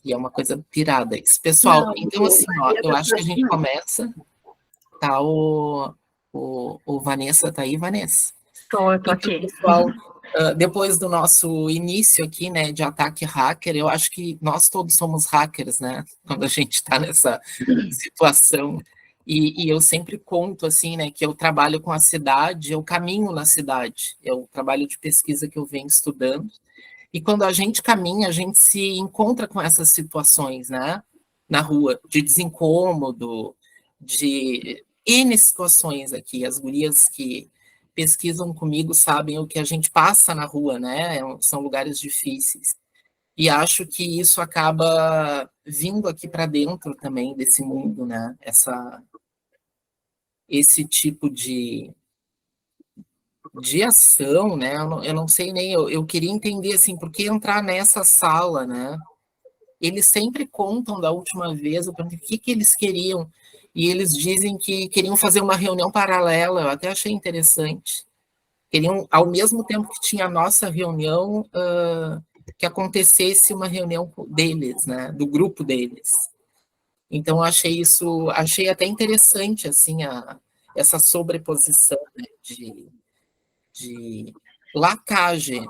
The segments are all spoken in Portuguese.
E é uma coisa pirada isso. Pessoal, então assim, ó, eu acho que a gente começa, tá? O Vanessa tá aí, Vanessa? Eu tô então, aqui. Pessoal, depois do nosso início aqui, né, de ataque hacker, eu acho que nós todos somos hackers, né, quando a gente está nessa situação. E eu sempre conto, assim, né, que eu trabalho com a cidade, eu caminho na cidade, é o trabalho de pesquisa que eu venho estudando, e quando a gente caminha, a gente se encontra com essas situações, né, na rua, de desincômodo, de N situações aqui, as gurias que pesquisam comigo sabem o que a gente passa na rua, né? São lugares difíceis. E acho que isso acaba vindo aqui para dentro também desse mundo, né? Esse tipo de ação, né? Eu não sei nem, eu queria entender assim, por que entrar nessa sala, né? Eles sempre contam da última vez, eu perguntei o que eles queriam, e eles dizem que queriam fazer uma reunião paralela, eu até achei interessante. Queriam, ao mesmo tempo que tinha a nossa reunião, que acontecesse uma reunião deles, né, do grupo deles. Então, achei até interessante, assim, essa sobreposição, né, de lacagem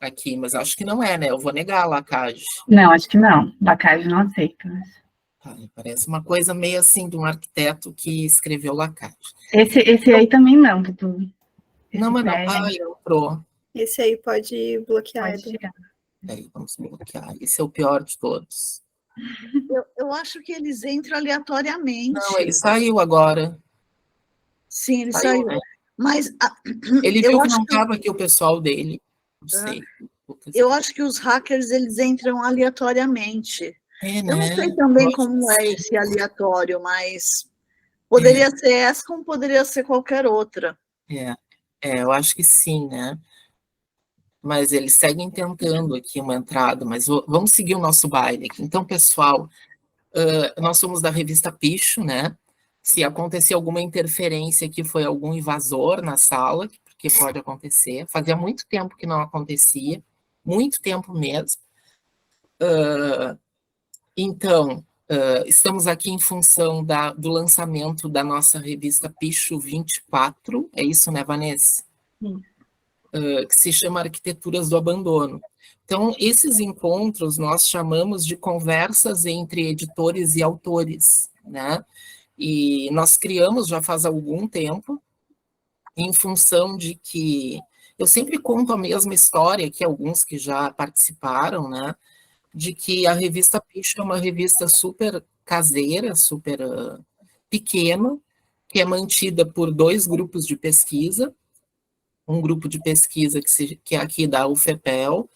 aqui, mas acho que não é, né, eu vou negar a lacagem. Não, acho que não, lacagem não aceita. Parece uma coisa meio assim de um arquiteto que escreveu lacagem. Esse aí também não, Dudu. Não, mas não. Entrou. Esse aí pode bloquear. Pode tirar. Aí, vamos bloquear. Esse é o pior de todos. Eu acho que eles entram aleatoriamente. Não, ele saiu agora. Sim, ele saiu. Né? Mas ele viu que não estava aqui o pessoal dele. Não sei. Eu acho que os hackers eles entram aleatoriamente. Né? Eu não sei também como é esse aleatório, mas poderia ser essa como poderia ser qualquer outra. Eu acho que sim, né? Mas eles seguem tentando aqui uma entrada, mas vamos seguir o nosso baile aqui. Então, pessoal, nós somos da revista Picho, né? Se acontecer alguma interferência aqui, foi algum invasor na sala, porque pode acontecer. Fazia muito tempo que não acontecia, muito tempo mesmo. Então, estamos aqui em função do lançamento da nossa revista Picho 24, é isso, né, Vanessa? Sim. Que se chama Arquiteturas do Abandono. Então, esses encontros nós chamamos de conversas entre editores e autores, né? E nós criamos já faz algum tempo, em função de que eu sempre conto a mesma história que alguns que já participaram, né? De que a revista Picho é uma revista super caseira, super pequena, que é mantida por 2 grupos de pesquisa, um grupo de pesquisa que é aqui da UFPEL,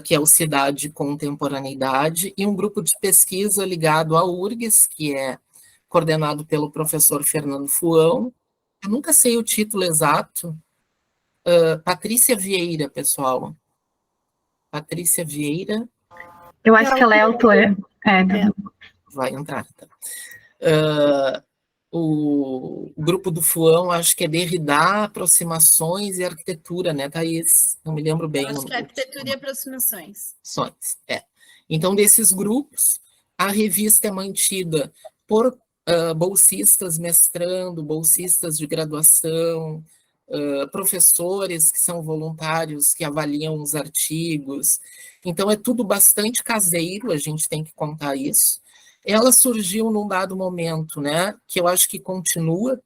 que é o Cidade e Contemporaneidade, e um grupo de pesquisa ligado à URGS, que é coordenado pelo professor Fernando Fuão. Eu nunca sei o título exato. Patrícia Vieira, pessoal. Patrícia Vieira. Eu acho que ela é autora. Vai entrar. Tá. O grupo do Fuão, acho que é Derrida, Aproximações e Arquitetura, né, Thaís? Não me lembro bem. Acho que é Arquitetura e Aproximações. Então, desses grupos, a revista é mantida por bolsistas mestrando, bolsistas de graduação, professores que são voluntários, que avaliam os artigos. Então, é tudo bastante caseiro, a gente tem que contar isso. Ela surgiu num dado momento, né, que eu acho que continua,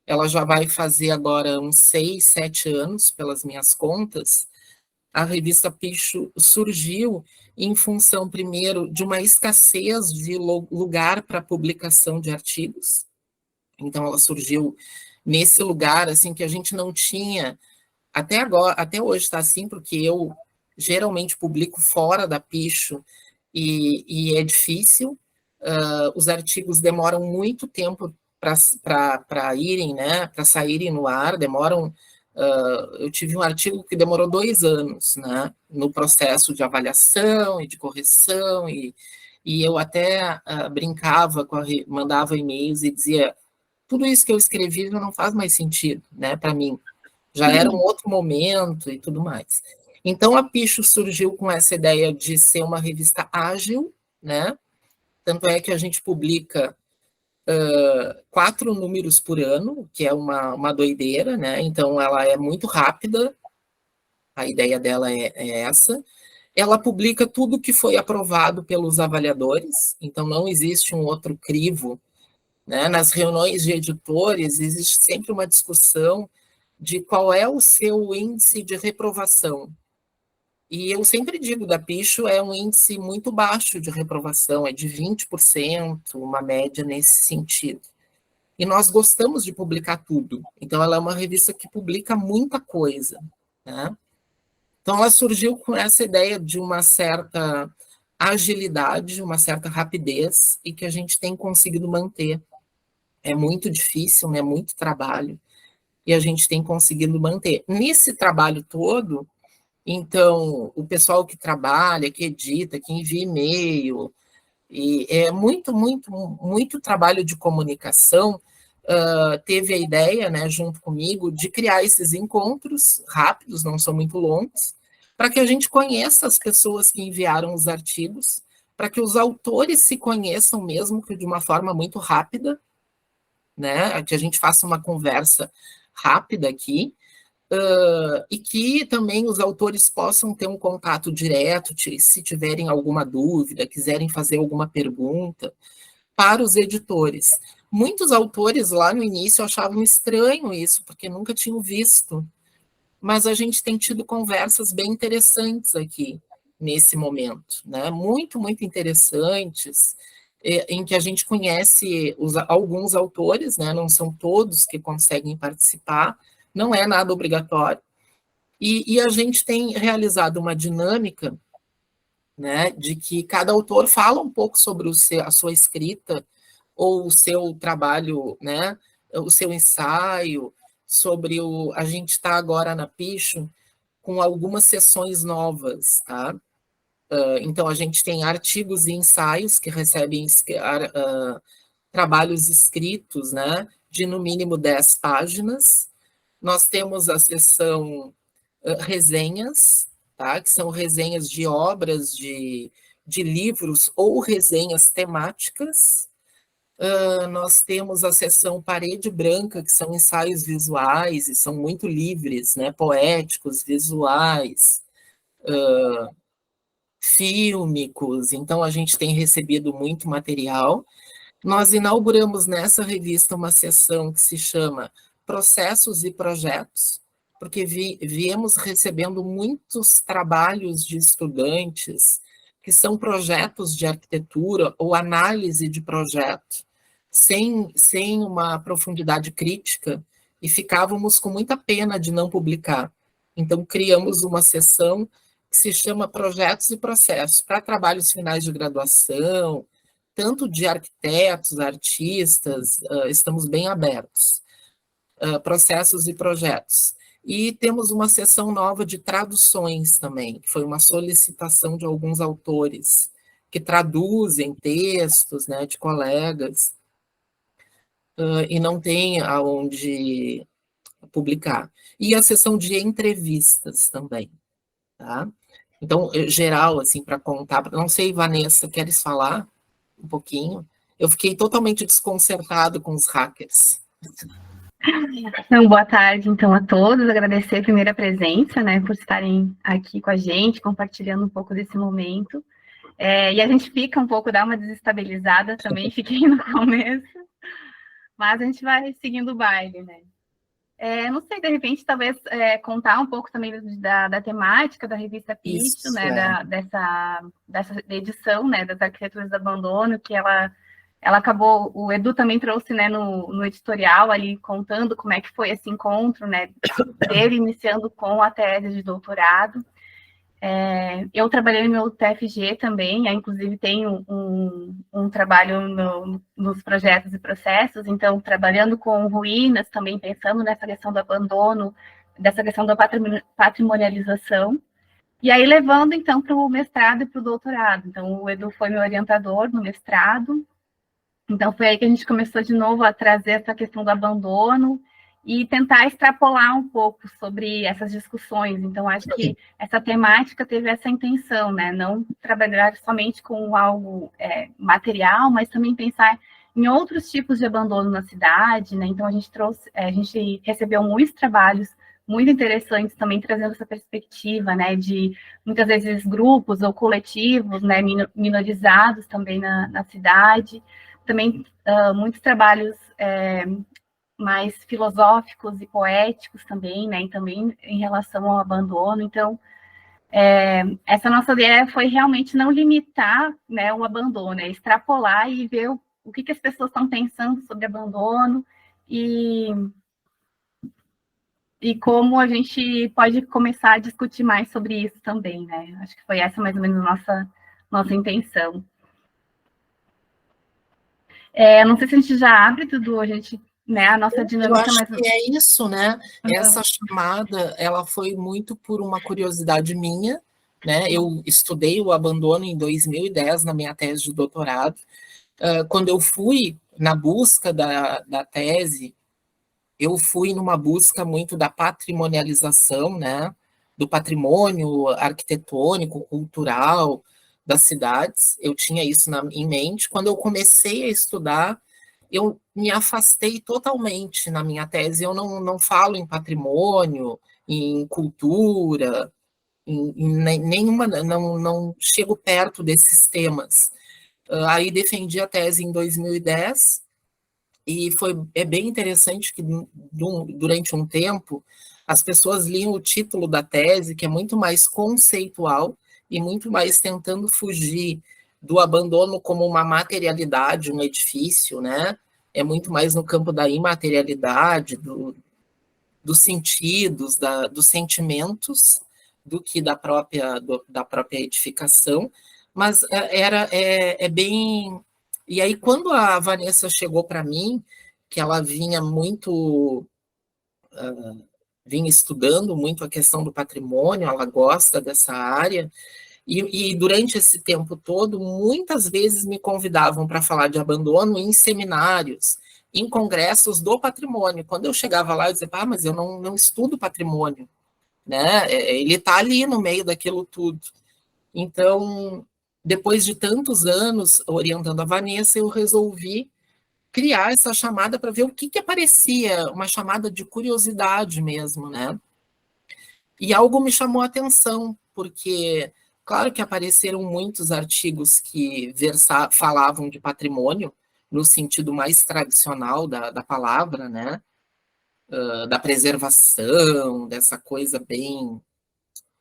ela já vai fazer agora uns 6, 7 anos, pelas minhas contas. A revista Picho surgiu em função, primeiro, de uma escassez de lugar para publicação de artigos. Então, ela surgiu nesse lugar, assim, que a gente não tinha, até agora, até hoje está assim, porque eu geralmente publico fora da Picho e é difícil. Os artigos demoram muito tempo para irem, né, para saírem no ar, demoram. Eu tive um artigo que demorou 2 anos, né, no processo de avaliação e de correção, e eu até brincava, mandava e-mails e dizia, tudo isso que eu escrevi já não faz mais sentido, né, para mim, já era um outro momento e tudo mais. Então, a Picho surgiu com essa ideia de ser uma revista ágil, né? Tanto é que a gente publica 4 números por ano, que é uma doideira, né? Então, ela é muito rápida, a ideia dela é essa. Ela publica tudo que foi aprovado pelos avaliadores, então não existe um outro crivo, né? Nas reuniões de editores, existe sempre uma discussão de qual é o seu índice de reprovação. E eu sempre digo, da Picho é um índice muito baixo de reprovação, é de 20%, uma média nesse sentido. E nós gostamos de publicar tudo. Então, ela é uma revista que publica muita coisa, né? Então, ela surgiu com essa ideia de uma certa agilidade, uma certa rapidez, e que a gente tem conseguido manter. É muito difícil, né? Muito trabalho, e a gente tem conseguido manter. Nesse trabalho todo, então, o pessoal que trabalha, que edita, que envia e-mail, e é muito trabalho de comunicação, teve a ideia, né, junto comigo, de criar esses encontros rápidos, não são muito longos, para que a gente conheça as pessoas que enviaram os artigos, para que os autores se conheçam mesmo que de uma forma muito rápida, né, que a gente faça uma conversa rápida aqui, e que também os autores possam ter um contato direto, se tiverem alguma dúvida, quiserem fazer alguma pergunta, para os editores. Muitos autores lá no início achavam estranho isso, porque nunca tinham visto, mas a gente tem tido conversas bem interessantes aqui, nesse momento, né? Muito interessantes, em que a gente conhece alguns autores, né? Não são todos que conseguem participar, não é nada obrigatório, e a gente tem realizado uma dinâmica, né, de que cada autor fala um pouco sobre a sua escrita, ou o seu trabalho, né, o seu ensaio, sobre a gente está agora na Picho com algumas sessões novas, tá? Então, a gente tem artigos e ensaios que recebem trabalhos escritos, né, de no mínimo 10 páginas. Nós temos a seção resenhas, tá? Que são resenhas de obras, de livros ou resenhas temáticas. Nós temos a seção parede branca, que são ensaios visuais, e são muito livres, né? Poéticos, visuais, fílmicos, então a gente tem recebido muito material. Nós inauguramos nessa revista uma seção que se chama Processos e Projetos, porque viemos recebendo muitos trabalhos de estudantes que são projetos de arquitetura ou análise de projeto, sem uma profundidade crítica, e ficávamos com muita pena de não publicar. Então, criamos uma seção que se chama Projetos e Processos, para trabalhos finais de graduação, tanto de arquitetos, artistas, estamos bem abertos. Processos e projetos. E temos uma seção nova de traduções também, que foi uma solicitação de alguns autores que traduzem textos, né, de colegas, e não tem aonde publicar. E a seção de entrevistas também, tá? Então, geral, assim, para contar, não sei, Vanessa, queres falar um pouquinho? Eu fiquei totalmente desconcertado com os hackers. Então, boa tarde, então, a todos. Agradecer a primeira presença, né, por estarem aqui com a gente, compartilhando um pouco desse momento. E a gente fica um pouco, dá uma desestabilizada também, fiquei no começo, mas a gente vai seguindo o baile, né. Não sei, de repente, talvez contar um pouco também da temática da revista Picho, né, dessa edição, né, das Arquiteturas do Abandono, que ela acabou, o Edu também trouxe, né, no editorial ali, contando como é que foi esse encontro, né, dele iniciando com a tese de doutorado. Eu trabalhei no meu TFG também, inclusive tenho um trabalho nos projetos e processos, então, trabalhando com ruínas, também pensando nessa questão do abandono, dessa questão da patrimonialização, e aí levando, então, para o mestrado e para o doutorado. Então, o Edu foi meu orientador no mestrado, então foi aí que a gente começou de novo a trazer essa questão do abandono, e tentar extrapolar um pouco sobre essas discussões. Então, acho que essa temática teve essa intenção, né? Não trabalhar somente com algo material, mas também pensar em outros tipos de abandono na cidade, né? Então, a gente recebeu muitos trabalhos muito interessantes também, trazendo essa perspectiva, né? De, muitas vezes, grupos ou coletivos, né? Minorizados também na cidade. Também, muitos trabalhos mais filosóficos e poéticos também, né? E também em relação ao abandono. Então, essa nossa ideia foi realmente não limitar, né, o abandono, extrapolar e ver o que as pessoas estão pensando sobre abandono e como a gente pode começar a discutir mais sobre isso também, né? Acho que foi essa mais ou menos a nossa intenção. Não sei se a gente já abre, Dudu, né, a nossa dinâmica. Eu acho que é isso, né? Essa chamada, ela foi muito por uma curiosidade minha, né? Eu estudei o abandono em 2010 na minha tese de doutorado. Quando eu fui na busca da tese, eu fui numa busca muito da patrimonialização, né? Do patrimônio arquitetônico, cultural das cidades. Eu tinha isso em mente. Quando eu comecei a estudar, eu me afastei totalmente na minha tese. Eu não falo em patrimônio, em cultura, em nenhuma, não chego perto desses temas. Aí defendi a tese em 2010 e é bem interessante que durante um tempo as pessoas liam o título da tese, que é muito mais conceitual e muito mais tentando fugir do abandono como uma materialidade, um edifício, né? É muito mais no campo da imaterialidade, dos sentidos, dos sentimentos, do que da própria edificação. Mas é bem... E aí, quando a Vanessa chegou para mim, que ela vinha muito... vinha estudando muito a questão do patrimônio, ela gosta dessa área, e durante esse tempo todo, muitas vezes me convidavam para falar de abandono em seminários, em congressos do patrimônio. Quando eu chegava lá, eu dizia, mas eu não estudo patrimônio, né? Ele está ali no meio daquilo tudo. Então, depois de tantos anos orientando a Vanessa, eu resolvi criar essa chamada para ver o que aparecia, uma chamada de curiosidade mesmo, né? E algo me chamou a atenção, porque, claro que apareceram muitos artigos que falavam de patrimônio, no sentido mais tradicional da palavra, né? Da preservação, dessa coisa bem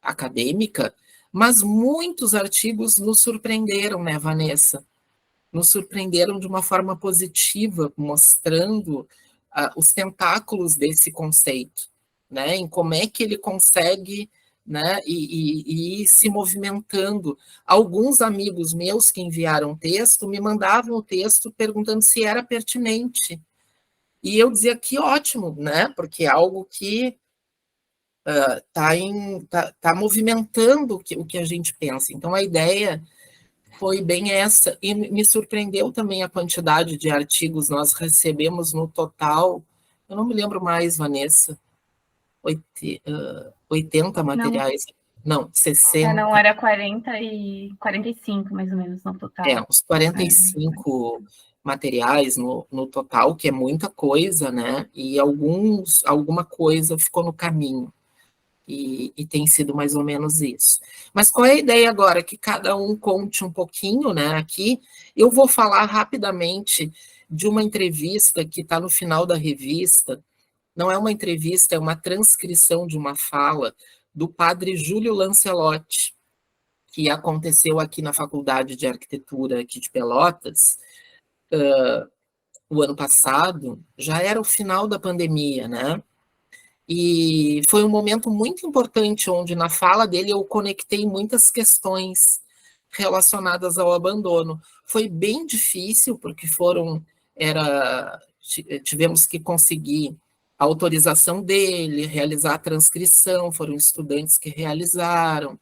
acadêmica, mas muitos artigos nos surpreenderam, né, Vanessa? Nos surpreenderam de uma forma positiva, mostrando os tentáculos desse conceito, né? Em como é que ele consegue, né, e ir se movimentando. Alguns amigos meus que enviaram texto me mandavam o texto perguntando se era pertinente. E eu dizia que ótimo, né? Porque é algo que tá movimentando o que a gente pensa. Então, a ideia foi bem essa, e me surpreendeu também a quantidade de artigos. Nós recebemos no total, eu não me lembro mais, Vanessa, 80 materiais, não, 60. Não, era 40 e 45, mais ou menos, no total. Uns 45 materiais no total, que é muita coisa, né? E alguma coisa ficou no caminho. E tem sido mais ou menos isso. Mas qual é a ideia agora? Que cada um conte um pouquinho, né? Aqui, eu vou falar rapidamente de uma entrevista que está no final da revista. Não é uma entrevista, é uma transcrição de uma fala do padre Júlio Lancelotti, que aconteceu aqui na Faculdade de Arquitetura aqui de Pelotas, o ano passado. Já era o final da pandemia, né? E foi um momento muito importante, onde na fala dele eu conectei muitas questões relacionadas ao abandono. Foi bem difícil, porque tivemos que conseguir a autorização dele, realizar a transcrição, foram estudantes que realizaram.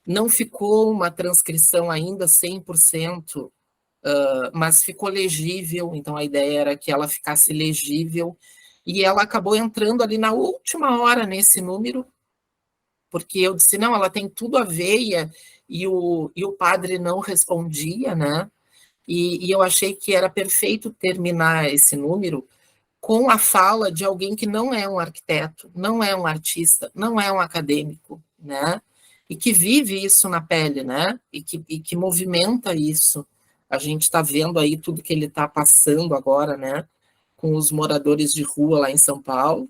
Não ficou uma transcrição ainda 100%, mas ficou legível, então a ideia era que ela ficasse legível, e ela acabou entrando ali na última hora nesse número, porque eu disse, não, ela tem tudo a ver, e o padre não respondia, né? E eu achei que era perfeito terminar esse número com a fala de alguém que não é um arquiteto, não é um artista, não é um acadêmico, né? E que vive isso na pele, né? E que movimenta isso. A gente está vendo aí tudo que ele está passando agora, né? Com os moradores de rua lá em São Paulo,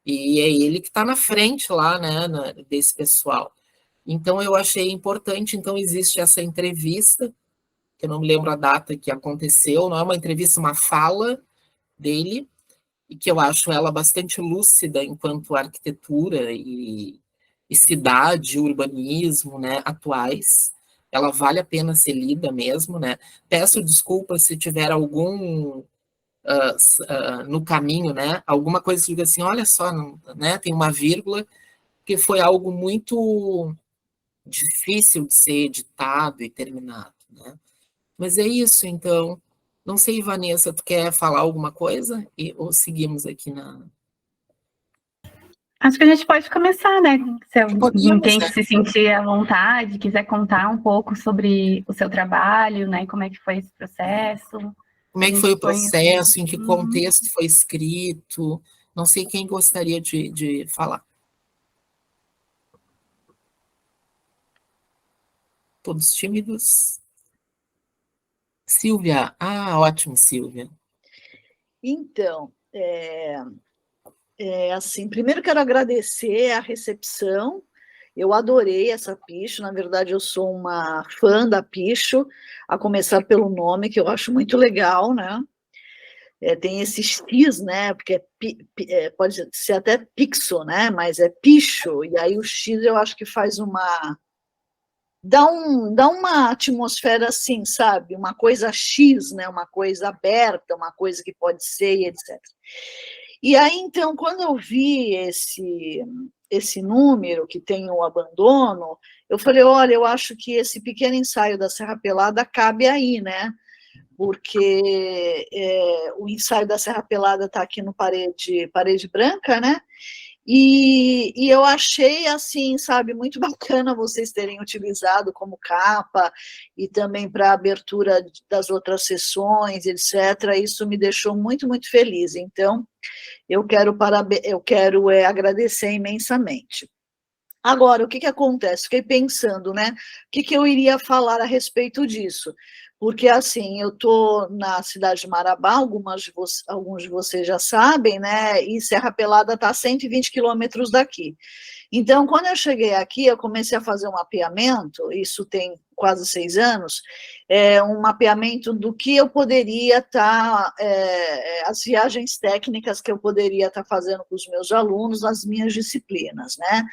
e é ele que está na frente lá, né? Desse pessoal. Então, eu achei importante. Então, existe essa entrevista, que eu não me lembro a data que aconteceu, não é uma entrevista, uma fala dele, e que eu acho ela bastante lúcida enquanto arquitetura e cidade, urbanismo, né, atuais. Ela vale a pena ser lida mesmo, né? Peço desculpas se tiver algum no caminho, né? Alguma coisa que diga assim, olha só, não, né? Tem uma vírgula, que foi algo muito difícil de ser editado e terminado, né? Mas é isso, então. Não sei, Vanessa, tu quer falar alguma coisa? Ou seguimos aqui na. Acho que a gente pode começar, né? Se Podemos, alguém né? se sentir à vontade, quiser contar um pouco sobre o seu trabalho, né? Como é que foi esse processo. Como A é que foi gente o põe. processo? Em que contexto foi escrito? Não sei quem gostaria de falar. Todos tímidos? Silvia. Ah, ótimo, Silvia. Então, assim, primeiro quero agradecer a recepção. Eu adorei essa Picho, na verdade eu sou uma fã da Picho, a começar pelo nome, que eu acho muito legal, né? Tem esse X, né? Porque pode ser até Pixo, né? Mas é Picho, e aí o X eu acho que faz uma... Dá uma atmosfera assim, sabe? Uma coisa X, né? Uma coisa aberta, uma coisa que pode ser, e etc. E aí, então, quando eu vi esse número que tem o abandono, eu falei, olha, eu acho que esse pequeno ensaio da Serra Pelada cabe aí, né? Porque o ensaio da Serra Pelada está aqui no parede branca, né? E eu achei, assim, sabe, muito bacana vocês terem utilizado como capa e também para a abertura das outras sessões, etc. Isso me deixou muito, muito feliz. Então, eu quero agradecer imensamente. Agora, o que acontece? Fiquei pensando, né? O que eu iria falar a respeito disso? Porque, assim, eu estou na cidade de Marabá, alguns de vocês já sabem, né? E Serra Pelada está a 120 quilômetros daqui. Então, quando eu cheguei aqui, eu comecei a fazer um mapeamento, isso tem quase 6 anos, um mapeamento do que eu poderia estar, as viagens técnicas que eu poderia estar fazendo com os meus alunos nas minhas disciplinas, né?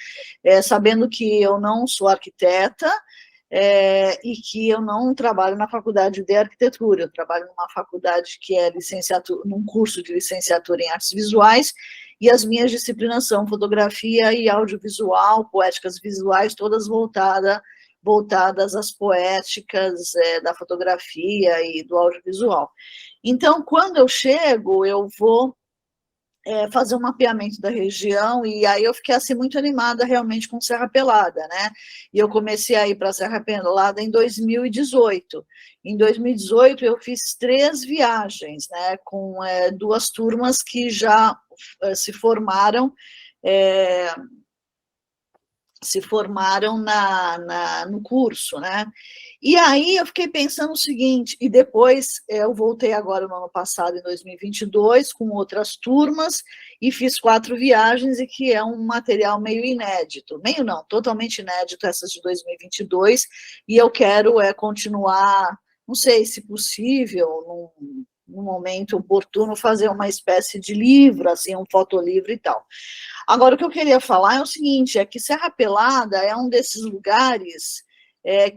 Sabendo que eu não sou arquiteta, e que eu não trabalho na faculdade de arquitetura, eu trabalho numa faculdade que é licenciatura, num curso de licenciatura em artes visuais, e as minhas disciplinas são fotografia e audiovisual, poéticas visuais, todas voltadas às poéticas da fotografia e do audiovisual. Então, quando eu chego, eu vou fazer um mapeamento da região, e aí eu fiquei assim muito animada realmente com Serra Pelada, né? E eu comecei a ir para Serra Pelada em 2018. Em 2018 eu fiz 3 viagens, né? Com 2 turmas que já se formaram no curso, né? E aí eu fiquei pensando o seguinte, e depois eu voltei agora no ano passado, em 2022, com outras turmas, e fiz 4 viagens, e que é um material meio inédito, meio não, totalmente inédito, essas de 2022, e eu quero continuar, não sei se possível, num momento oportuno, fazer uma espécie de livro, assim, um fotolivro e tal. Agora, o que eu queria falar é o seguinte, é que Serra Pelada é um desses lugares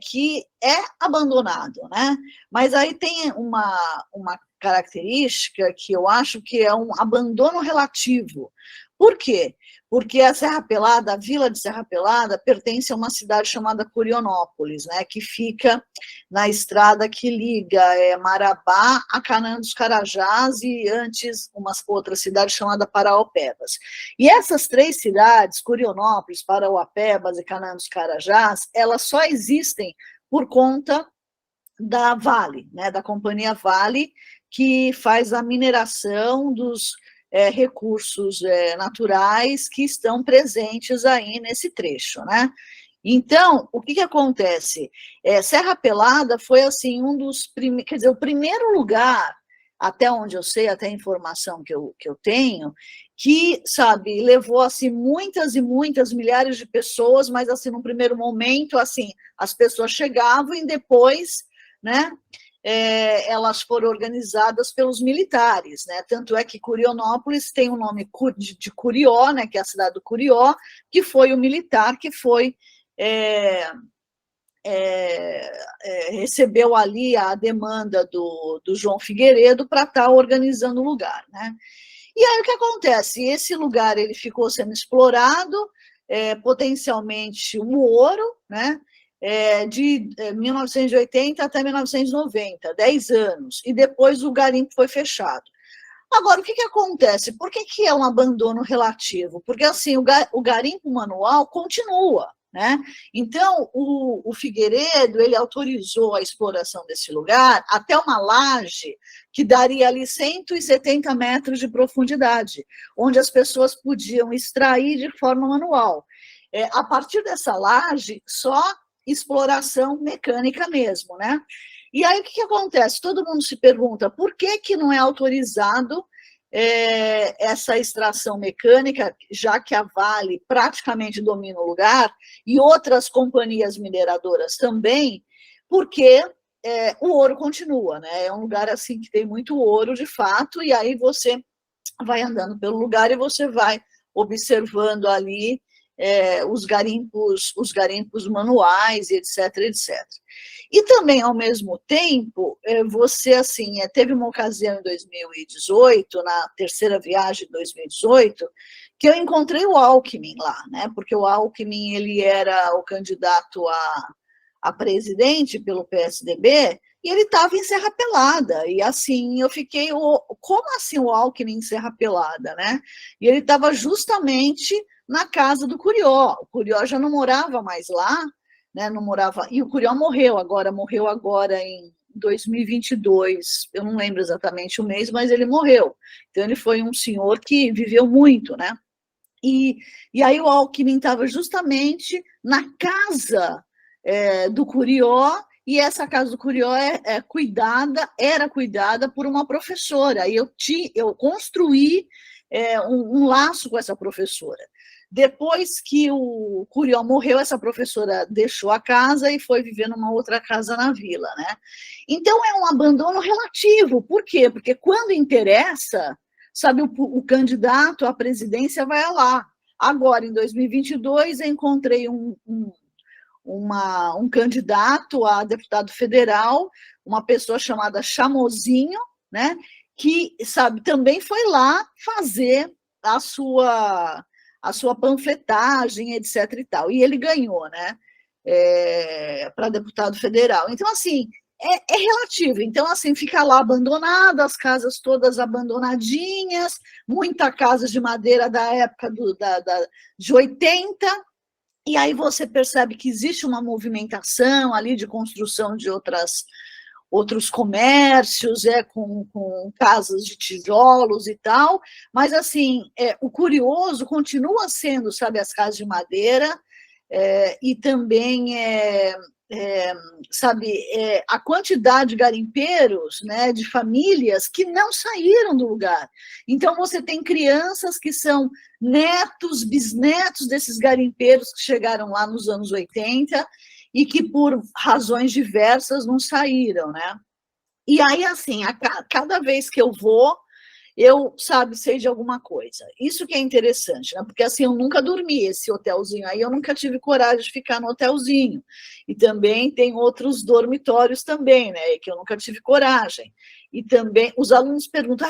que é abandonado, né? Mas aí tem uma característica que eu acho que é um abandono relativo, Por quê? Porque a Serra Pelada, a vila de Serra Pelada, pertence a uma cidade chamada Curionópolis, né, que fica na estrada que liga Marabá a Canaã dos Carajás e antes uma outra cidade chamada Paraopebas. E essas 3 cidades, Curionópolis, Paraopebas e Canaã dos Carajás, elas só existem por conta da Vale, né, da companhia Vale, que faz a mineração dos recursos naturais que estão presentes aí nesse trecho, né? Então, o que acontece? Serra Pelada foi, assim, um dos primeiros, quer dizer, o primeiro lugar, até onde eu sei, até a informação que eu tenho, que, sabe, levou, assim, muitas e muitas milhares de pessoas, mas, assim, num primeiro momento, assim, as pessoas chegavam e depois, né, elas foram organizadas pelos militares, né? Tanto é que Curionópolis tem o nome de Curió, né, que é a cidade do Curió, que foi o militar que foi recebeu ali a demanda do João Figueiredo para estar organizando o lugar, né? E aí o que acontece? Esse lugar ele ficou sendo explorado, potencialmente um ouro, né? De 1980 até 1990, 10 anos, e depois o garimpo foi fechado. Agora, o que acontece? Por que é um abandono relativo? Porque, assim, o garimpo manual continua, né? Então, o Figueiredo, ele autorizou a exploração desse lugar até uma laje que daria ali 170 metros de profundidade, onde as pessoas podiam extrair de forma manual. A partir dessa laje, só exploração mecânica mesmo, né? E aí o que acontece? Todo mundo se pergunta por que não é autorizado essa extração mecânica, já que a Vale praticamente domina o lugar, e outras companhias mineradoras também, porque o ouro continua, né? É um lugar assim que tem muito ouro de fato, e aí você vai andando pelo lugar e você vai observando ali os garimpos manuais, etc, etc. E também, ao mesmo tempo, você, assim, teve uma ocasião em 2018, na terceira viagem de 2018, que eu encontrei o Alckmin lá, né? Porque o Alckmin, ele era o candidato a presidente pelo PSDB, e ele estava em Serra Pelada, e assim, eu fiquei, como assim o Alckmin em Serra Pelada, né? E ele estava justamente na casa do Curió. O Curió já não morava mais lá, né? Não morava, e o Curió morreu agora em 2022, eu não lembro exatamente o mês, mas ele morreu. Então ele foi um senhor que viveu muito, né? E aí o Alckmin estava justamente na casa do Curió, e essa casa do Curió era cuidada por uma professora, e eu construí um laço com essa professora. Depois que o Curió morreu, essa professora deixou a casa e foi viver numa outra casa na vila, né? Então é um abandono relativo. Por quê? Porque quando interessa, sabe, o candidato à presidência vai lá. Agora, em 2022, eu encontrei um candidato a deputado federal, uma pessoa chamada Chamozinho, né, que, sabe, também foi lá fazer a sua panfletagem, etc. e tal, e ele ganhou, né, para deputado federal. Então, assim, é relativo. Então, assim, fica lá abandonada, as casas todas abandonadinhas, muita casa de madeira da época de 80, e aí você percebe que existe uma movimentação ali de construção de outros comércios, com casas de tijolos e tal, mas, assim, o curioso continua sendo, sabe, as casas de madeira, e também, sabe, a quantidade de garimpeiros, né, de famílias que não saíram do lugar. Então, você tem crianças que são netos, bisnetos desses garimpeiros que chegaram lá nos anos 80 e que, por razões diversas, não saíram, né? E aí, assim, cada vez que eu vou, eu, sabe, sei de alguma coisa. Isso que é interessante, né? Porque, assim, eu nunca dormi esse hotelzinho aí, eu nunca tive coragem de ficar no hotelzinho. E também tem outros dormitórios também, né? Que eu nunca tive coragem. e também os alunos perguntam,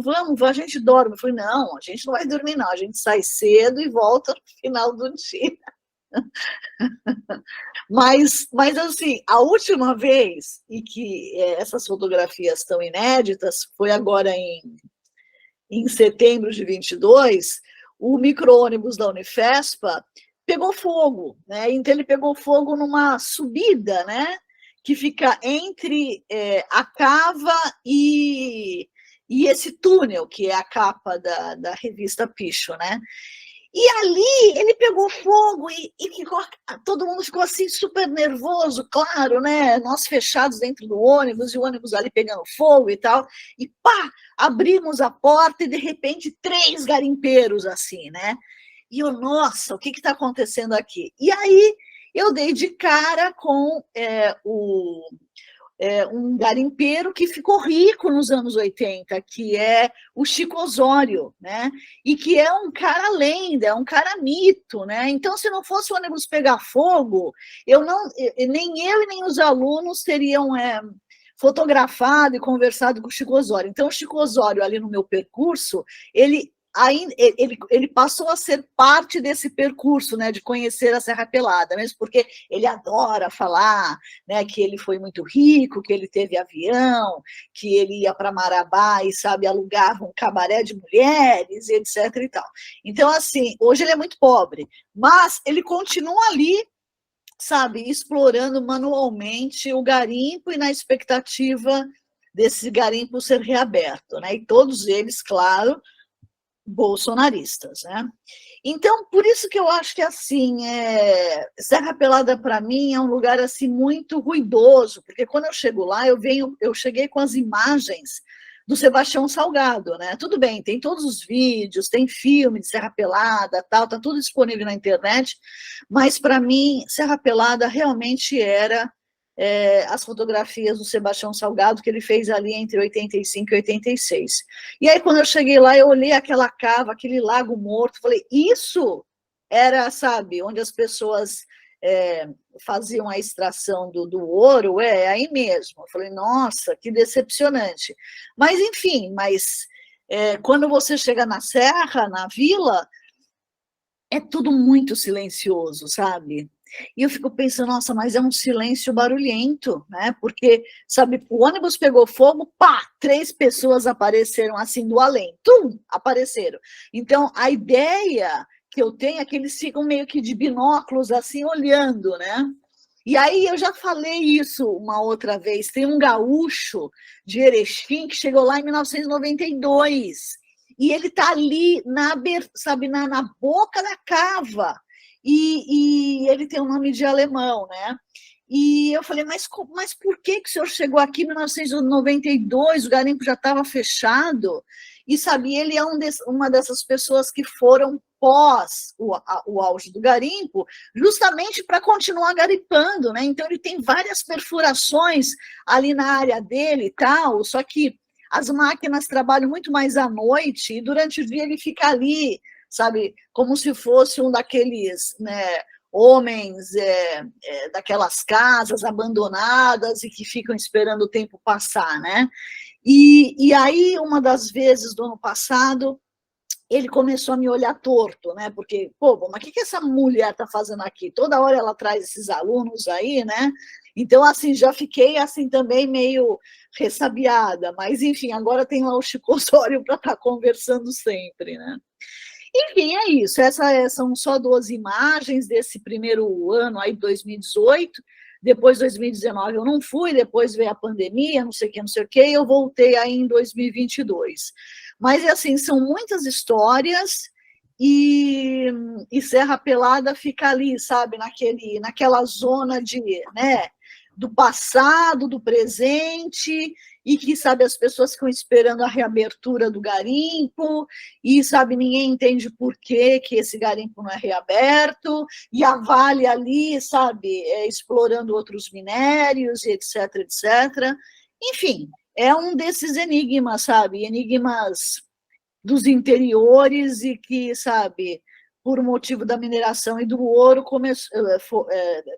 vamos, a gente dorme. Eu falei, não, a gente não vai dormir, não, a gente sai cedo e volta no final do dia. Mas assim, a última vez e que essas fotografias estão inéditas foi agora em setembro de 22, o micro-ônibus da Unifespa pegou fogo, né? Então ele pegou fogo numa subida, né? Que fica entre a cava e esse túnel, que é a capa da revista Picho, né? E ali ele pegou fogo e todo mundo ficou assim super nervoso, claro, né? Nós fechados dentro do ônibus e o ônibus ali pegando fogo e tal. E pá, abrimos a porta e de repente 3 garimpeiros assim, né? E eu, nossa, o que está acontecendo aqui? E aí eu dei de cara com um garimpeiro que ficou rico nos anos 80, que é o Chico Osório, né? E que é um cara lenda, é um cara mito, né? Então, se não fosse o ônibus pegar fogo, nem eu e nem os alunos teriam fotografado e conversado com o Chico Osório. Então, o Chico Osório, ali no meu percurso, ele passou a ser parte desse percurso, né, de conhecer a Serra Pelada, mesmo porque ele adora falar, né, que ele foi muito rico, que ele teve avião, que ele ia para Marabá e, sabe, alugava um cabaré de mulheres, etc. e tal. Então, assim, hoje ele é muito pobre, mas ele continua ali, sabe, explorando manualmente o garimpo e na expectativa desse garimpo ser reaberto, né, e todos eles, claro, bolsonaristas, né? Então, por isso que eu acho que, assim, Serra Pelada, para mim, é um lugar, assim, muito ruidoso, porque quando eu chego lá, eu cheguei com as imagens do Sebastião Salgado, né? Tudo bem, tem todos os vídeos, tem filme de Serra Pelada, tal, tá tudo disponível na internet, mas, para mim, Serra Pelada realmente era as fotografias do Sebastião Salgado que ele fez ali entre 85 e 86. E aí, quando eu cheguei lá, eu olhei aquela cava, aquele lago morto, falei, isso era, sabe, onde as pessoas faziam a extração do ouro, aí mesmo. Eu falei, nossa, que decepcionante. Mas, enfim, quando você chega na serra, na vila, é tudo muito silencioso, sabe? E eu fico pensando, nossa, mas é um silêncio barulhento, né? Porque, sabe, o ônibus pegou fogo, pá, 3 pessoas apareceram assim do além, apareceram. Então, a ideia que eu tenho é que eles ficam meio que de binóculos, assim, olhando, né? E aí eu já falei isso uma outra vez, tem um gaúcho de Erechim que chegou lá em 1992, e ele está ali, sabe, na boca da cava, e ele tem um nome de alemão, né? E eu falei, mas por que o senhor chegou aqui em 1992, o garimpo já estava fechado? E, sabe, ele é uma dessas pessoas que foram pós o auge do garimpo, justamente para continuar garimpando, né? Então, ele tem várias perfurações ali na área dele e tal, só que as máquinas trabalham muito mais à noite, e durante o dia ele fica ali, sabe, como se fosse um daqueles, né, homens daquelas casas abandonadas e que ficam esperando o tempo passar, né? E aí, uma das vezes do ano passado, ele começou a me olhar torto, né? Porque, pô, mas o que essa mulher está fazendo aqui? Toda hora ela traz esses alunos aí, né? Então, assim, já fiquei assim também meio ressabiada, mas enfim, agora tem lá o Chico Osório para estar conversando sempre, né? Enfim, é isso. São só 2 imagens desse primeiro ano aí, 2018. Depois, 2019, eu não fui, depois veio a pandemia, não sei o que, e eu voltei aí em 2022. Mas, assim, são muitas histórias e Serra Pelada fica ali, sabe, naquela zona né, do passado, do presente, e que, sabe, as pessoas ficam esperando a reabertura do garimpo, e, sabe, ninguém entende por que esse garimpo não é reaberto, e a Vale ali, sabe, explorando outros minérios, e etc, etc. Enfim, é um desses enigmas, sabe, enigmas dos interiores e que, sabe, por motivo da mineração e do ouro,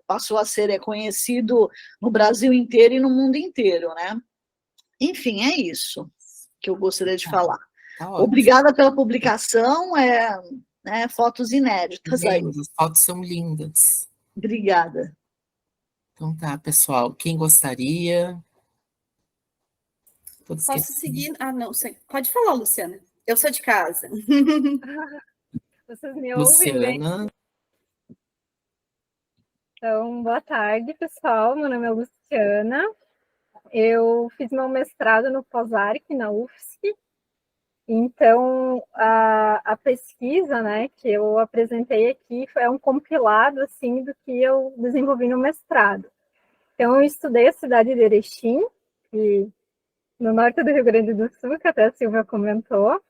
passou a ser conhecido no Brasil inteiro e no mundo inteiro, né? Enfim, é isso que eu gostaria de falar. Tá ótimo. Obrigada pela publicação, né, fotos inéditas aí. As fotos são lindas. Obrigada. Então tá, pessoal, quem gostaria? Todos que- Posso seguir? Ah, não, sei. Pode falar, Luciana. Eu sou de casa. Vocês me ouvem bem? Luciana, Então, boa tarde, pessoal. Meu nome é Luciana. Eu fiz meu mestrado no POSARC, na UFSC. Então, a pesquisa, né, que eu apresentei aqui é um compilado, assim, do que eu desenvolvi no mestrado. Então, eu estudei a cidade de Erechim, no norte do Rio Grande do Sul, que até a Silvia comentou.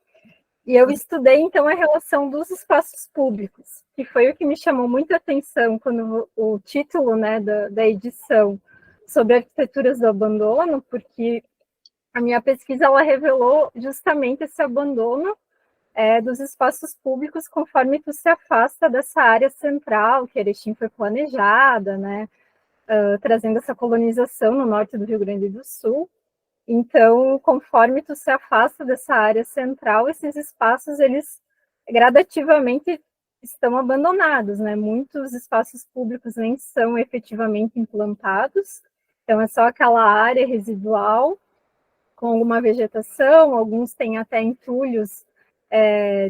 E eu estudei, então, a relação dos espaços públicos, que foi o que me chamou muita atenção quando o título, né, da edição sobre arquiteturas do abandono, porque a minha pesquisa ela revelou justamente esse abandono dos espaços públicos conforme tu se afasta dessa área central, que Erechim foi planejada, né, trazendo essa colonização no norte do Rio Grande do Sul. Então, conforme tu se afasta dessa área central, esses espaços, eles gradativamente estão abandonados, né? Muitos espaços públicos nem são efetivamente implantados, então é só aquela área residual com alguma vegetação, alguns têm até entulhos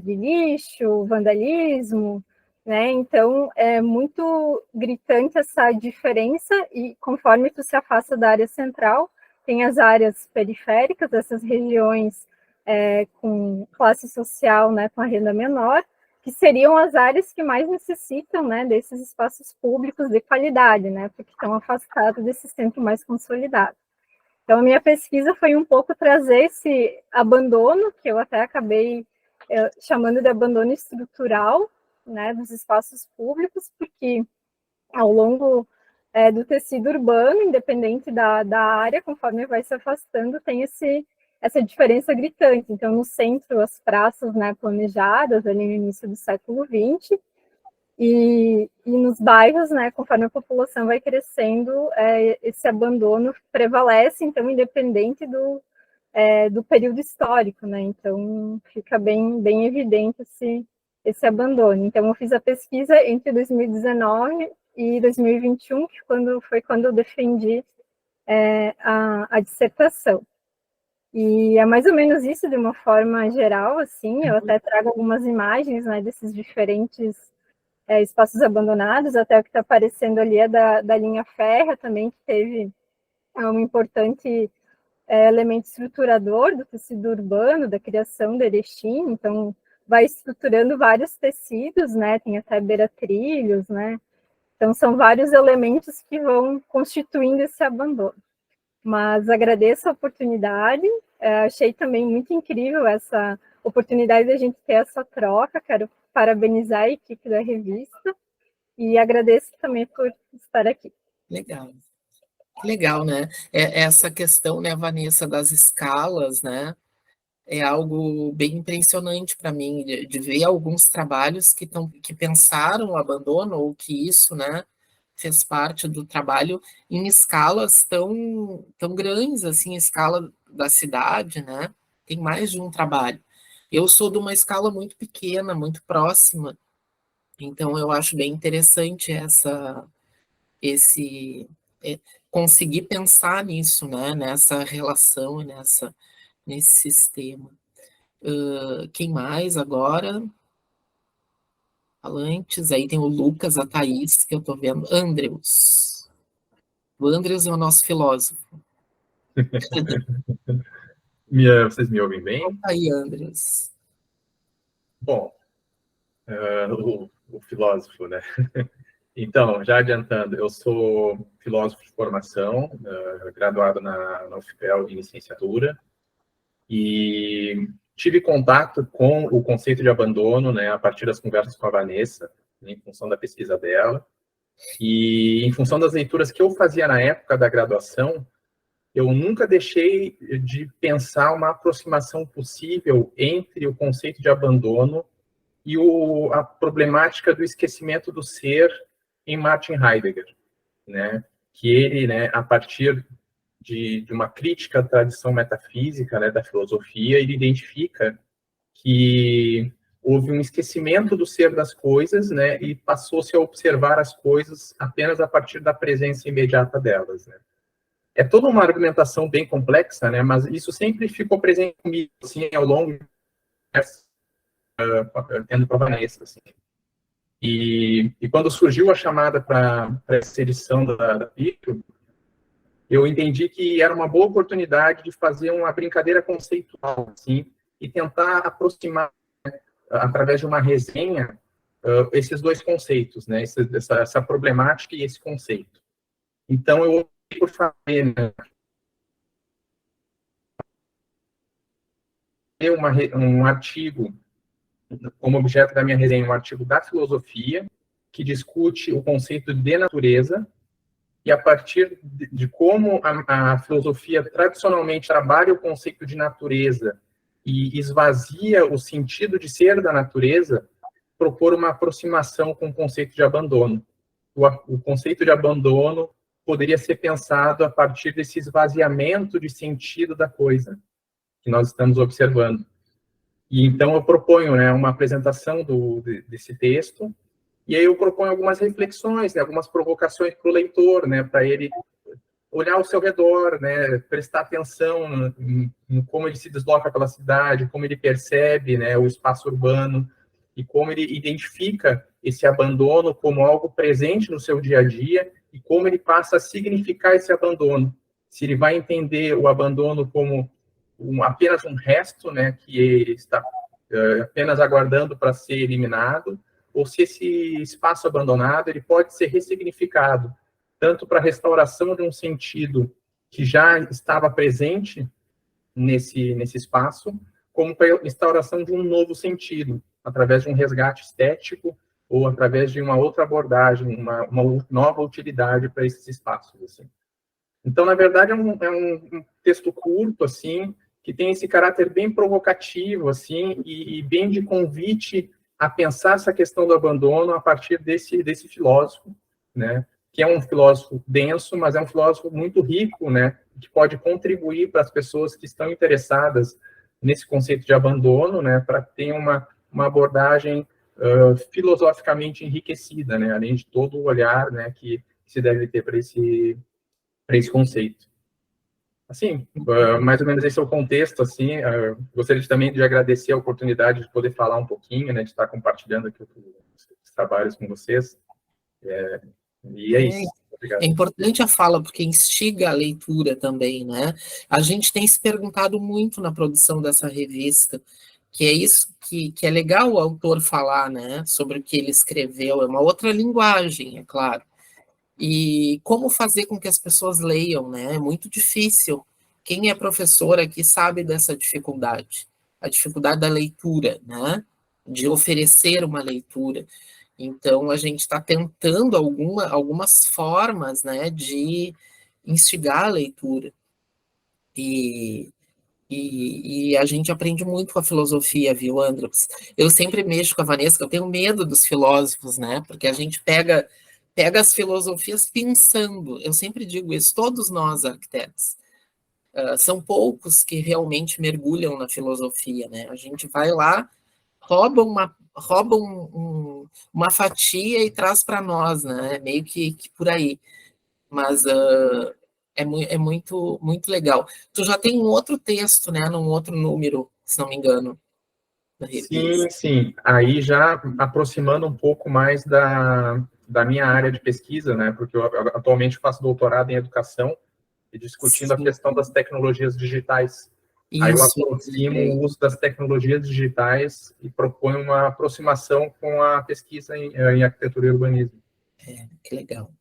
de lixo, vandalismo, né? Então, é muito gritante essa diferença e conforme tu se afasta da área central, tem as áreas periféricas, essas regiões com classe social, né, com a renda menor, que seriam as áreas que mais necessitam, né, desses espaços públicos de qualidade, né, porque estão afastados desse centro mais consolidado. Então, a minha pesquisa foi um pouco trazer esse abandono, que eu até acabei chamando de abandono estrutural, né, dos espaços públicos, porque ao longo do tecido urbano, independente da área, conforme vai se afastando, tem essa diferença gritante. Então, no centro, as praças, né, planejadas ali no início do século XX, e nos bairros, né, conforme a população vai crescendo, esse abandono prevalece, então, independente do período histórico, né? Então, fica bem evidente esse abandono. Então, eu fiz a pesquisa entre 2019 e 2021, que foi quando eu defendi a dissertação. E é mais ou menos isso, de uma forma geral, assim. Eu até trago algumas imagens, né, desses diferentes espaços abandonados, até o que está aparecendo ali é da linha férrea também, que teve um importante elemento estruturador do tecido urbano, da criação de Erechim, então vai estruturando vários tecidos, né, tem até beira-trilhos, né, então são vários elementos que vão constituindo esse abandono. Mas agradeço a oportunidade, achei também muito incrível essa oportunidade de a gente ter essa troca, quero parabenizar a equipe da revista e agradeço também por estar aqui. legal. Legal, né? Essa questão, né, Vanessa, das escalas, né? É algo bem impressionante para mim, de ver alguns trabalhos que pensaram o abandono, ou que isso, né, fez parte do trabalho em escalas tão grandes, assim, escala da cidade, né? Tem mais de um trabalho. Eu sou de uma escala muito pequena, muito próxima, então eu acho bem interessante esse conseguir pensar nisso, né? Nessa relação, nesse sistema. Quem mais agora? Falantes, aí tem o Lucas, a Thaís, que eu estou vendo. Andrews. O Andrews é o nosso filósofo. Vocês me ouvem bem? Então, tá aí, Andrews. Bom, o filósofo, né? Então, já adiantando, eu sou filósofo de formação, graduado na UFPEL em licenciatura, e tive contato com o conceito de abandono, né, a partir das conversas com a Vanessa, em função da pesquisa dela, e em função das leituras que eu fazia na época da graduação, eu nunca deixei de pensar uma aproximação possível entre o conceito de abandono e a problemática do esquecimento do ser em Martin Heidegger, né? Que ele, né, a partir de uma crítica à tradição metafísica, né, da filosofia. Ele identifica que houve um esquecimento do ser das coisas, né, e passou-se a observar as coisas apenas a partir da presença imediata delas, né. É toda uma argumentação bem complexa, né, mas isso sempre ficou presente comigo, assim, ao longo tendo para a Vanessa, assim. E quando surgiu a chamada para essa edição da PICO, eu entendi que era uma boa oportunidade de fazer uma brincadeira conceitual, assim, e tentar aproximar, através de uma resenha, esses dois conceitos, né, essa problemática e esse conceito. Então, eu optei por fazer, né, um artigo, como objeto da minha resenha, um artigo da filosofia, que discute o conceito de natureza, e a partir de como a filosofia tradicionalmente trabalha o conceito de natureza e esvazia o sentido de ser da natureza, propor uma aproximação com o conceito de abandono. O conceito de abandono poderia ser pensado a partir desse esvaziamento de sentido da coisa que nós estamos observando. E então eu proponho, né, uma apresentação desse texto, e aí eu proponho algumas reflexões, né, algumas provocações para o leitor, né, para ele olhar ao seu redor, né, prestar atenção em como ele se desloca pela cidade, como ele percebe, né, o espaço urbano, e como ele identifica esse abandono como algo presente no seu dia a dia, e como ele passa a significar esse abandono. Se ele vai entender o abandono como apenas um resto, né, que ele está apenas aguardando para ser eliminado, ou se esse espaço abandonado ele pode ser ressignificado, tanto para a restauração de um sentido que já estava presente nesse espaço, como para a instauração de um novo sentido, através de um resgate estético ou através de uma outra abordagem, uma nova utilidade para esses espaços, assim. Então, na verdade, é um texto curto, assim, que tem esse caráter bem provocativo, assim, e bem de convite a pensar essa questão do abandono a partir desse filósofo, né, que é um filósofo denso, mas é um filósofo muito rico, né, que pode contribuir para as pessoas que estão interessadas nesse conceito de abandono, né, para ter uma abordagem filosoficamente enriquecida, né, além de todo o olhar, né, que se deve ter para esse conceito. Assim, mais ou menos esse é o contexto, assim, gostaria também de agradecer a oportunidade de poder falar um pouquinho, né, de estar compartilhando aqui os trabalhos com vocês, e é isso. Obrigado. É importante a fala, porque instiga a leitura também, né? A gente tem se perguntado muito na produção dessa revista, que é isso que é legal o autor falar, né, sobre o que ele escreveu, é uma outra linguagem, é claro. E como fazer com que as pessoas leiam, né? É muito difícil. Quem é professor aqui sabe dessa dificuldade, a dificuldade da leitura, né? De oferecer uma leitura. Então, a gente está tentando algumas formas, né, de instigar a leitura. E a gente aprende muito com a filosofia, viu, Andros? Eu sempre mexo com a Vanessa, eu tenho medo dos filósofos, né? Porque a gente pega as filosofias pensando. Eu sempre digo isso, todos nós, arquitetos. São poucos que realmente mergulham na filosofia, né? A gente vai lá, rouba uma fatia e traz para nós, né? Meio que por aí. Mas é muito, muito legal. Tu já tem um outro texto, né? Num outro número, se não me engano. Sim. Aí já aproximando um pouco mais da minha área de pesquisa, né? Porque eu atualmente faço doutorado em educação e discutindo a questão das tecnologias digitais. Isso, aí eu aproximo o uso das tecnologias digitais e proponho uma aproximação com a pesquisa em arquitetura e urbanismo. Que legal.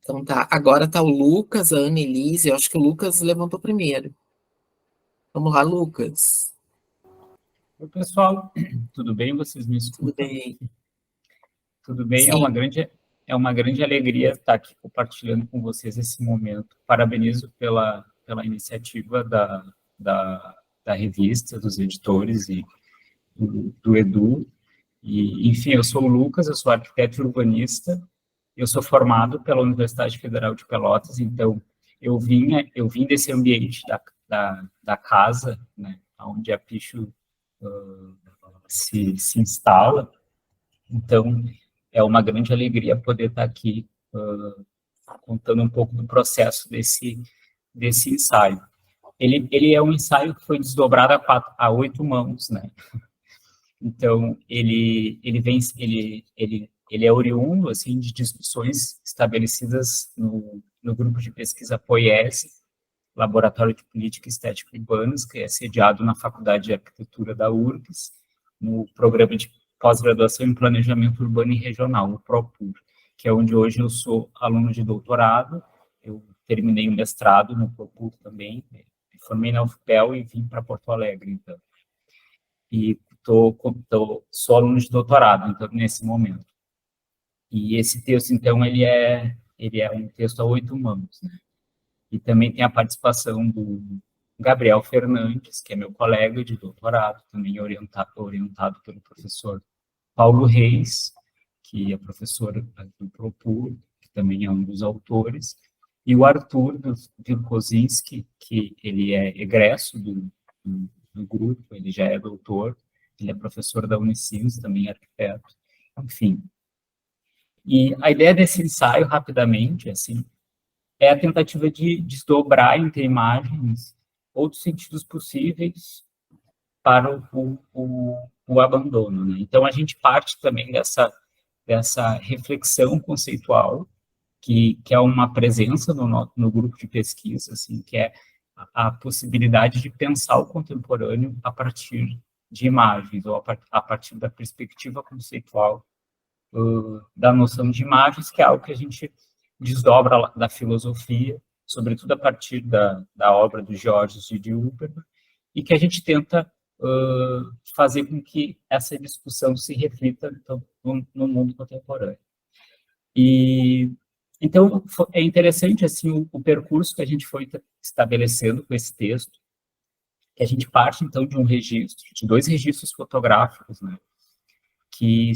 Então tá, agora tá o Lucas, a Annelise, eu acho que o Lucas levantou primeiro. Vamos lá, Lucas. Oi, pessoal, tudo bem? Vocês me escutam? Tudo bem. Tudo bem? É uma grande alegria estar aqui compartilhando com vocês esse momento. Parabenizo pela iniciativa da revista, dos editores e do Edu. E, enfim, eu sou o Lucas, eu sou arquiteto urbanista, eu sou formado pela Universidade Federal de Pelotas, então eu vim desse ambiente da casa, né, onde a Picho se instala. Então, é uma grande alegria poder estar aqui contando um pouco do processo desse ensaio. Ele é um ensaio que foi desdobrado a 8 mãos, né? Então, ele é oriundo, assim, de discussões estabelecidas no grupo de pesquisa POIESE, Laboratório de Política e Estética Urbanas, que é sediado na Faculdade de Arquitetura da URGS, no programa de pós-graduação em Planejamento Urbano e Regional, o PROPUR, que é onde hoje eu sou aluno de doutorado. Eu terminei o mestrado no PROPUR também, me formei na UFPEL e vim para Porto Alegre, então. E sou aluno de doutorado, então, nesse momento. E esse texto, então, ele é um texto a 8 mãos, né? E também tem a participação do Gabriel Fernandes, que é meu colega de doutorado, também orientado pelo professor Paulo Reis, que é professor do PROPUR, que também é um dos autores, e o Arthur Wilkozinski, que ele é egresso do grupo, ele já é doutor, ele é professor da Unicinos, também arquiteto, enfim. E a ideia desse ensaio, rapidamente, assim, é a tentativa de desdobrar entre imagens outros sentidos possíveis para o abandono, né? Então, a gente parte também dessa reflexão conceitual, que é uma presença no grupo de pesquisa, assim, que é a possibilidade de pensar o contemporâneo a partir de imagens, ou a partir da perspectiva conceitual da noção de imagens, que é algo que a gente desdobra da filosofia, sobretudo a partir da obra do Georges de Huberman, e que a gente tenta fazer com que essa discussão se reflita então, no mundo contemporâneo. E então é interessante assim o percurso que a gente foi estabelecendo com esse texto, que a gente parte então de um registro, de 2 registros fotográficos, né, que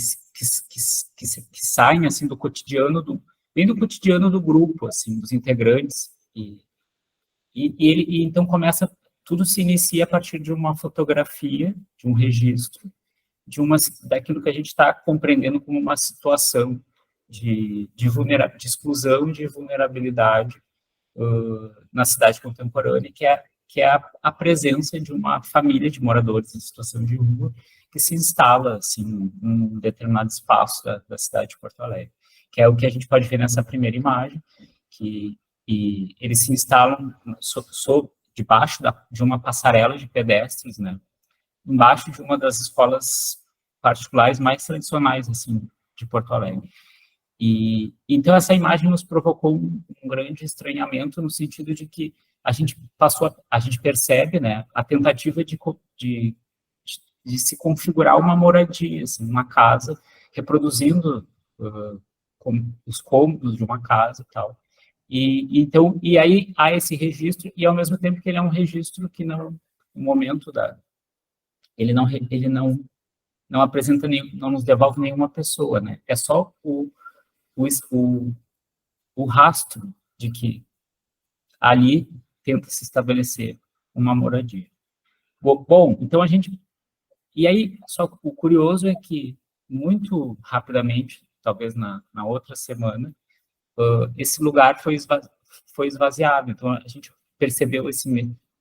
saem assim do cotidiano bem do cotidiano do grupo, assim, dos integrantes, e então tudo se inicia a partir de uma fotografia, de um registro, daquilo que a gente está compreendendo como uma situação de exclusão, de vulnerabilidade na cidade contemporânea, que é a presença de uma família de moradores em situação de rua que se instala assim, num determinado espaço da cidade de Porto Alegre, que é o que a gente pode ver nessa primeira imagem, e eles se instalam debaixo de uma passarela de pedestres, né, embaixo de uma das escolas particulares mais tradicionais assim, de Porto Alegre. E então essa imagem nos provocou um grande estranhamento no sentido de que a gente percebe, né, a tentativa de se configurar uma moradia, assim, uma casa, reproduzindo os cômodos de uma casa e tal. E aí há esse registro, e ao mesmo tempo que ele é um registro que no momento ele não apresenta não nos devolve nenhuma pessoa, né? É só o rastro de que ali tenta se estabelecer uma moradia. Bom, então e aí, só o curioso é que, muito rapidamente, talvez na outra semana, esse lugar foi esvaziado. Então, a gente percebeu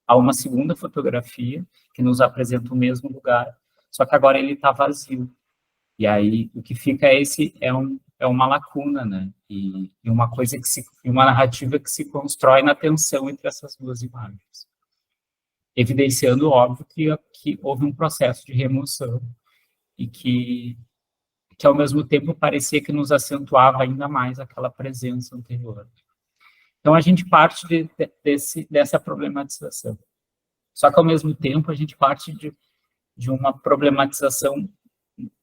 há uma segunda fotografia que nos apresenta o mesmo lugar, só que agora ele está vazio. E aí, o que fica é uma lacuna, né? E uma coisa uma narrativa que se constrói na tensão entre essas 2 imagens. Evidenciando, óbvio, que houve um processo de remoção e que ao mesmo tempo parecia que nos acentuava ainda mais aquela presença anterior. Então, a gente parte dessa problematização. Só que, ao mesmo tempo, a gente parte de uma problematização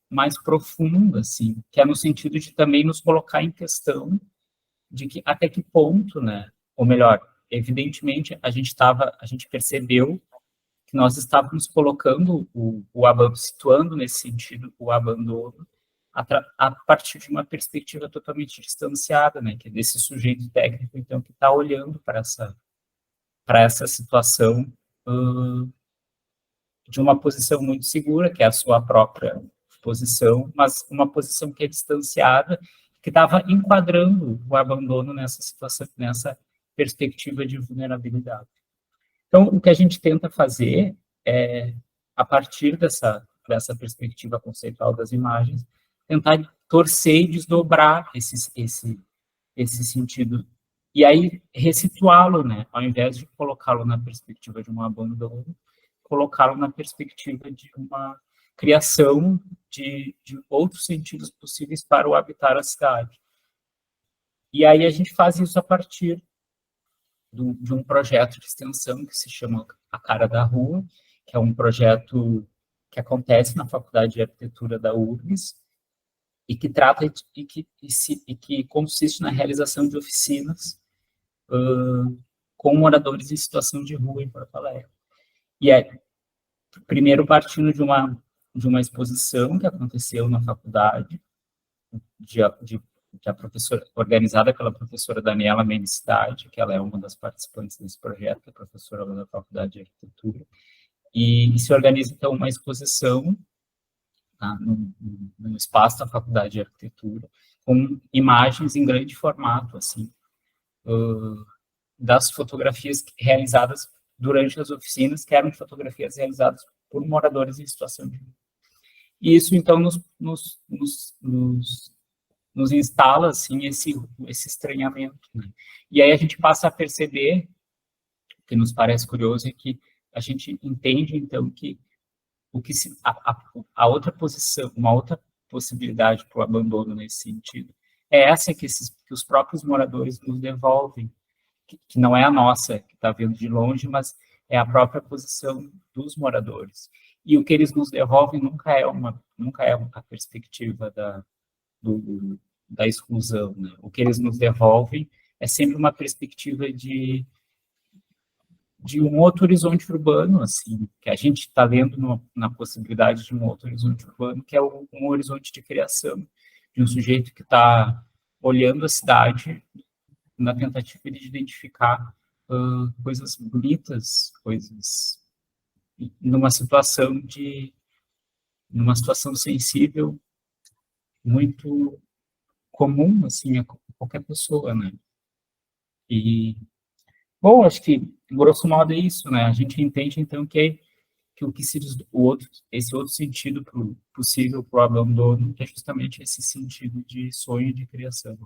mais profunda, assim, que é no sentido de também nos colocar em questão de que até que ponto, né, ou melhor, evidentemente, a gente percebeu que nós estávamos colocando situando nesse sentido o abandono a partir de uma perspectiva totalmente distanciada, né, que é desse sujeito técnico, então, que está olhando para essa situação de uma posição muito segura, que é a sua própria posição, mas uma posição que é distanciada, que estava enquadrando o abandono nessa situação, nessa perspectiva de vulnerabilidade. Então, o que a gente tenta fazer é, a partir dessa perspectiva conceitual das imagens, tentar torcer e desdobrar esse sentido. E aí, ressituá-lo, né? Ao invés de colocá-lo na perspectiva de um abandono, colocá-lo na perspectiva de uma criação de outros sentidos possíveis para o habitar a cidade. E aí a gente faz isso a partir de um projeto de extensão que se chama A Cara da Rua, que é um projeto que acontece na Faculdade de Arquitetura da URGS, e que trata e que consiste na realização de oficinas com moradores em situação de rua em Porto Alegre. E é, primeiro, partindo de uma exposição que aconteceu na faculdade, organizada pela professora Daniela Menistade, que ela é uma das participantes desse projeto, que é professora da Faculdade de Arquitetura, e se organiza, então, uma exposição no espaço da Faculdade de Arquitetura, com imagens em grande formato, assim, das fotografias realizadas durante as oficinas, que eram fotografias realizadas por moradores em situação de rua. E isso, então, nos instala, assim, esse estranhamento, né? E aí a gente passa a perceber, o que nos parece curioso, é que a gente entende, então, que a outra posição, uma outra possibilidade para o abandono nesse sentido, é essa que os próprios moradores nos devolvem, que não é a nossa, que está vindo de longe, mas é a própria posição dos moradores. E o que eles nos devolvem nunca é a perspectiva da exclusão, né? O que eles nos devolvem é sempre uma perspectiva de um outro horizonte urbano, assim, que a gente está vendo na possibilidade de um outro horizonte urbano, que é um horizonte de criação, de um sujeito que está olhando a cidade na tentativa de identificar coisas bonitas, coisas numa situação sensível muito comum, assim, a qualquer pessoa, né? E, bom, acho que, grosso modo, é isso, né? A gente entende, então, que o que esse outro sentido possível para o abandono é justamente esse sentido de sonho e de criação.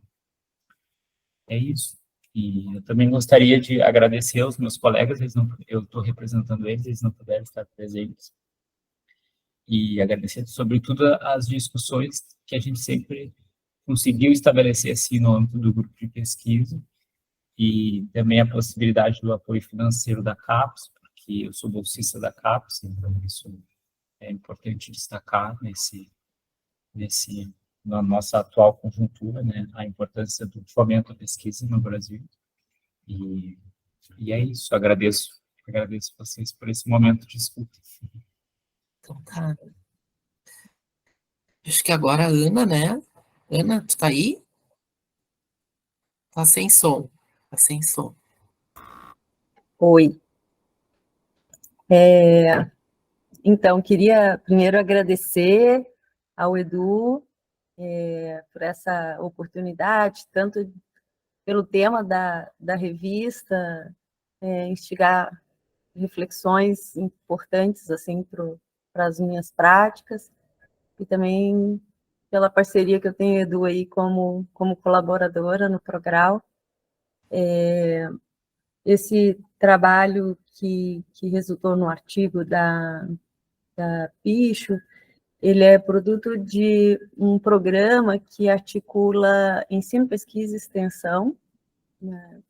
É isso. E eu também gostaria de agradecer aos meus colegas, eu estou representando eles não puderam estar presentes. E agradecer, sobretudo, as discussões que a gente sempre conseguiu estabelecer assim no âmbito do grupo de pesquisa, e também a possibilidade do apoio financeiro da CAPES, porque eu sou bolsista da CAPES, então isso é importante destacar na nossa atual conjuntura, né, a importância do fomento à pesquisa no Brasil. E é isso, agradeço vocês por esse momento de escuta. Então, tá. Acho que agora a Ana, né? Ana, tu tá aí? Tá sem som. Tá sem som. Oi. Então, queria primeiro agradecer ao Edu por essa oportunidade, tanto pelo tema da revista, instigar reflexões importantes assim, para as minhas práticas, e também pela parceria que eu tenho, Edu, aí como colaboradora no Progral. Esse trabalho que resultou no artigo da Picho, ele é produto de um programa que articula ensino, pesquisa e extensão, né?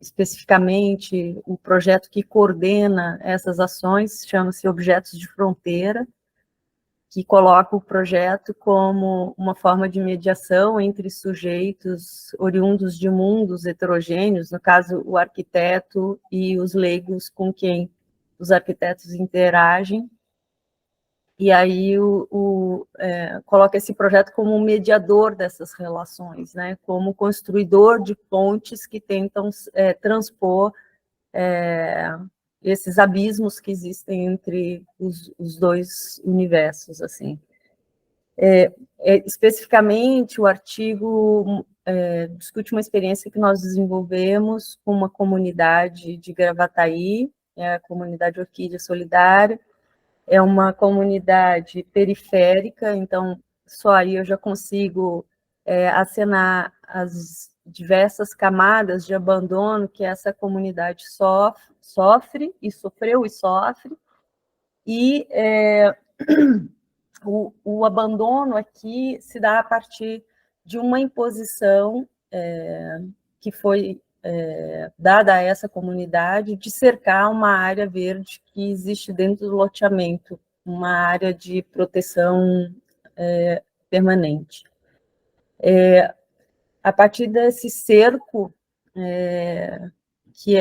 Especificamente, o projeto que coordena essas ações chama-se Objetos de Fronteira, que coloca o projeto como uma forma de mediação entre sujeitos oriundos de mundos heterogêneos, no caso, o arquiteto e os leigos com quem os arquitetos interagem, e aí coloca esse projeto como um mediador dessas relações, né, como construidor de pontes que tentam transpor esses abismos que existem entre os dois universos, assim. Especificamente, o artigo discute uma experiência que nós desenvolvemos com uma comunidade de Gravataí, a comunidade Orquídea Solidária. É uma comunidade periférica, então só aí eu já consigo acenar as diversas camadas de abandono que essa comunidade sofre e sofreu e sofre, e o abandono aqui se dá a partir de uma imposição que foi dada a essa comunidade de cercar uma área verde que existe dentro do loteamento, uma área de proteção permanente. A partir desse cerco, que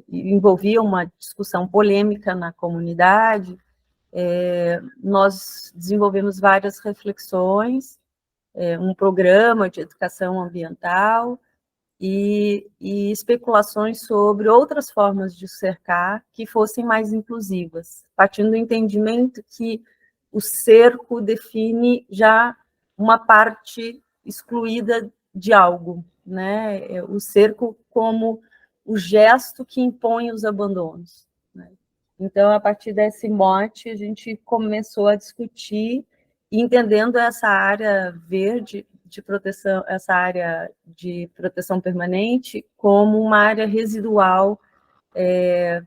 envolvia uma discussão polêmica na comunidade, nós desenvolvemos várias reflexões, um programa de educação ambiental e especulações sobre outras formas de cercar que fossem mais inclusivas, partindo do entendimento que o cerco define já uma parte excluída de algo, né? O cerco como o gesto que impõe os abandonos, né? Então, a partir desse mote, a gente começou a discutir, entendendo essa área verde de proteção, essa área de proteção permanente, como uma área residual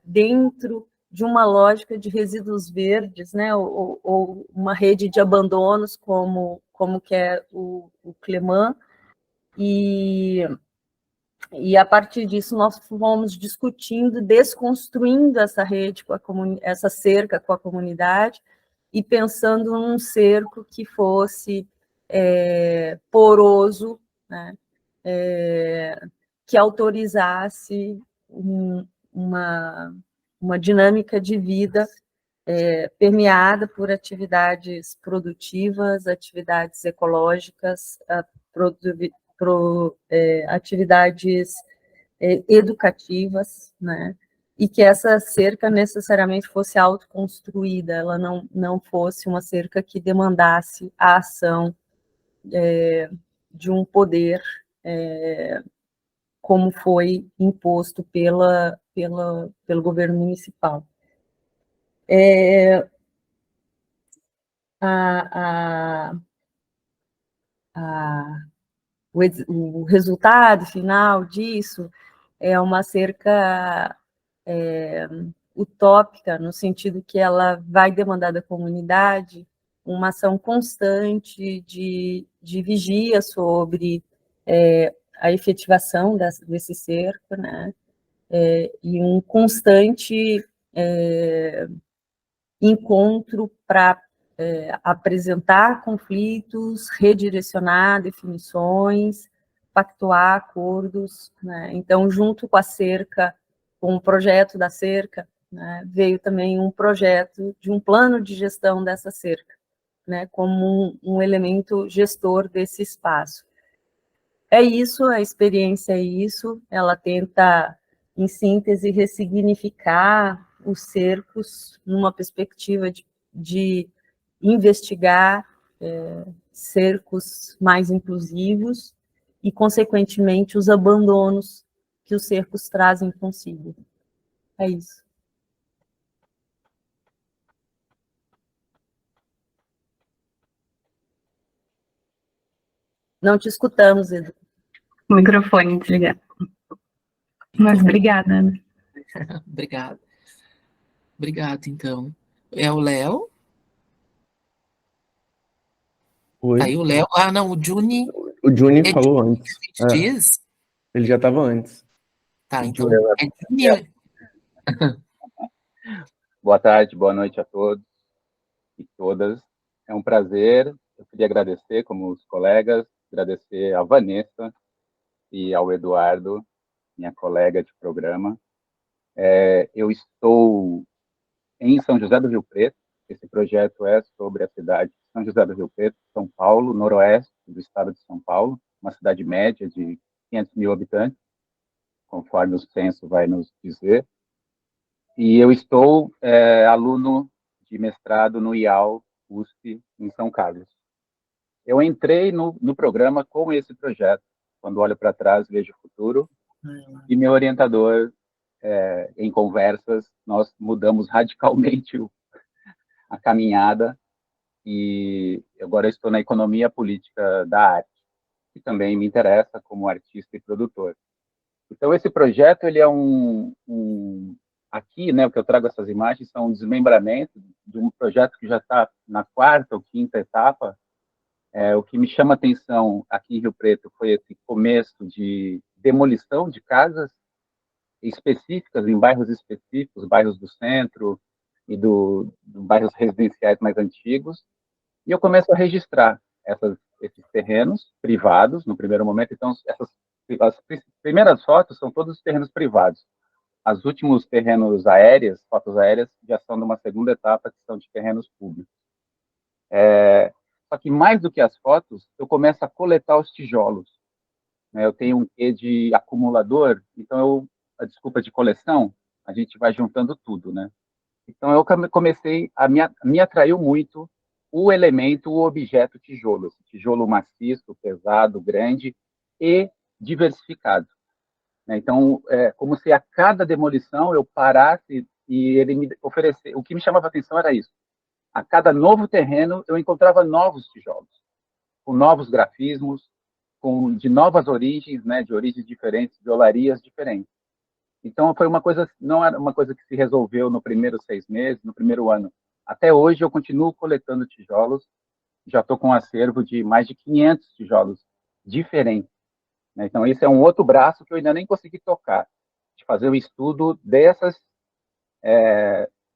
dentro de uma lógica de resíduos verdes, né, ou uma rede de abandonos, como que é o CLEMAN, e a partir disso nós fomos discutindo, desconstruindo essa rede, essa cerca com a comunidade, e pensando num cerco que fosse poroso, né, que autorizasse uma dinâmica de vida permeada por atividades produtivas, atividades ecológicas, atividades educativas, né? E que essa cerca necessariamente fosse autoconstruída, ela não fosse uma cerca que demandasse a ação de um poder como foi imposto pelo governo municipal. O resultado final disso é uma cerca utópica, no sentido que ela vai demandar da comunidade uma ação constante de vigia sobre a efetivação desse cerco, né? E um constante encontro para apresentar conflitos, redirecionar definições, pactuar acordos, né? Então, junto com a cerca, com o projeto da cerca, né, veio também um projeto de um plano de gestão dessa cerca, né, como um elemento gestor desse espaço. É isso, a experiência é isso, ela tenta, em síntese, ressignificar os cercos numa perspectiva de investigar cercos mais inclusivos e, consequentemente, os abandonos que os cercos trazem consigo. É isso. Não te escutamos, Edu. O microfone desligado. Mas obrigada, Ana. Obrigado. Obrigado, então. É o Léo? Oi. Tá aí o Léo. Ah, não, o Juni. O Juni falou antes. A gente diz? Ele já estava antes. Tá, então. É Juni. Boa tarde, boa noite a todos e todas. É um prazer. Eu queria agradecer, como os colegas, agradecer a Vanessa e ao Eduardo, minha colega de programa. Eu estou em São José do Rio Preto, Esse projeto é sobre a cidade de São José do Rio Preto, São Paulo, noroeste do estado de São Paulo, uma cidade média de 500 mil habitantes, conforme o censo vai nos dizer. E eu estou aluno de mestrado no IAL USP, em São Carlos. Eu entrei no programa com esse projeto. Quando olho para trás, vejo o futuro. E meu orientador, em conversas, nós mudamos radicalmente a caminhada, e agora eu estou na economia política da arte, que também me interessa como artista e produtor. Então, esse projeto, ele é aqui, né, o que eu trago essas imagens são um desmembramento de um projeto que já está na 4ª ou 5ª etapa. O que me chama a atenção aqui em Rio Preto foi esse começo de demolição de casas específicas, em bairros específicos, bairros do centro e do bairros residenciais mais antigos, e eu começo a registrar esses terrenos privados, no primeiro momento. Então, as primeiras fotos são todos os terrenos privados. As últimos terrenos aéreas, fotos aéreas, já são de uma 2ª etapa, que são de terrenos públicos. Só que, mais do que as fotos, eu começo a coletar os tijolos, né? Eu tenho um quê de acumulador, então desculpa, de coleção, a gente vai juntando tudo, né? Então, eu comecei me atraiu muito o elemento, o objeto tijolo, esse tijolo maciço, pesado, grande e diversificado, né? Então, como se a cada demolição eu parasse e ele me oferecesse. O que me chamava a atenção era isso. A cada novo terreno, eu encontrava novos tijolos, com novos grafismos, de novas origens, né, de origens diferentes, de olarias diferentes. Então, foi uma coisa, não era uma coisa que se resolveu no primeiro 6 meses, no primeiro ano. Até hoje, eu continuo coletando tijolos, já estou com um acervo de mais de 500 tijolos diferentes, né? Então, esse é um outro braço que eu ainda nem consegui tocar, de fazer o estudo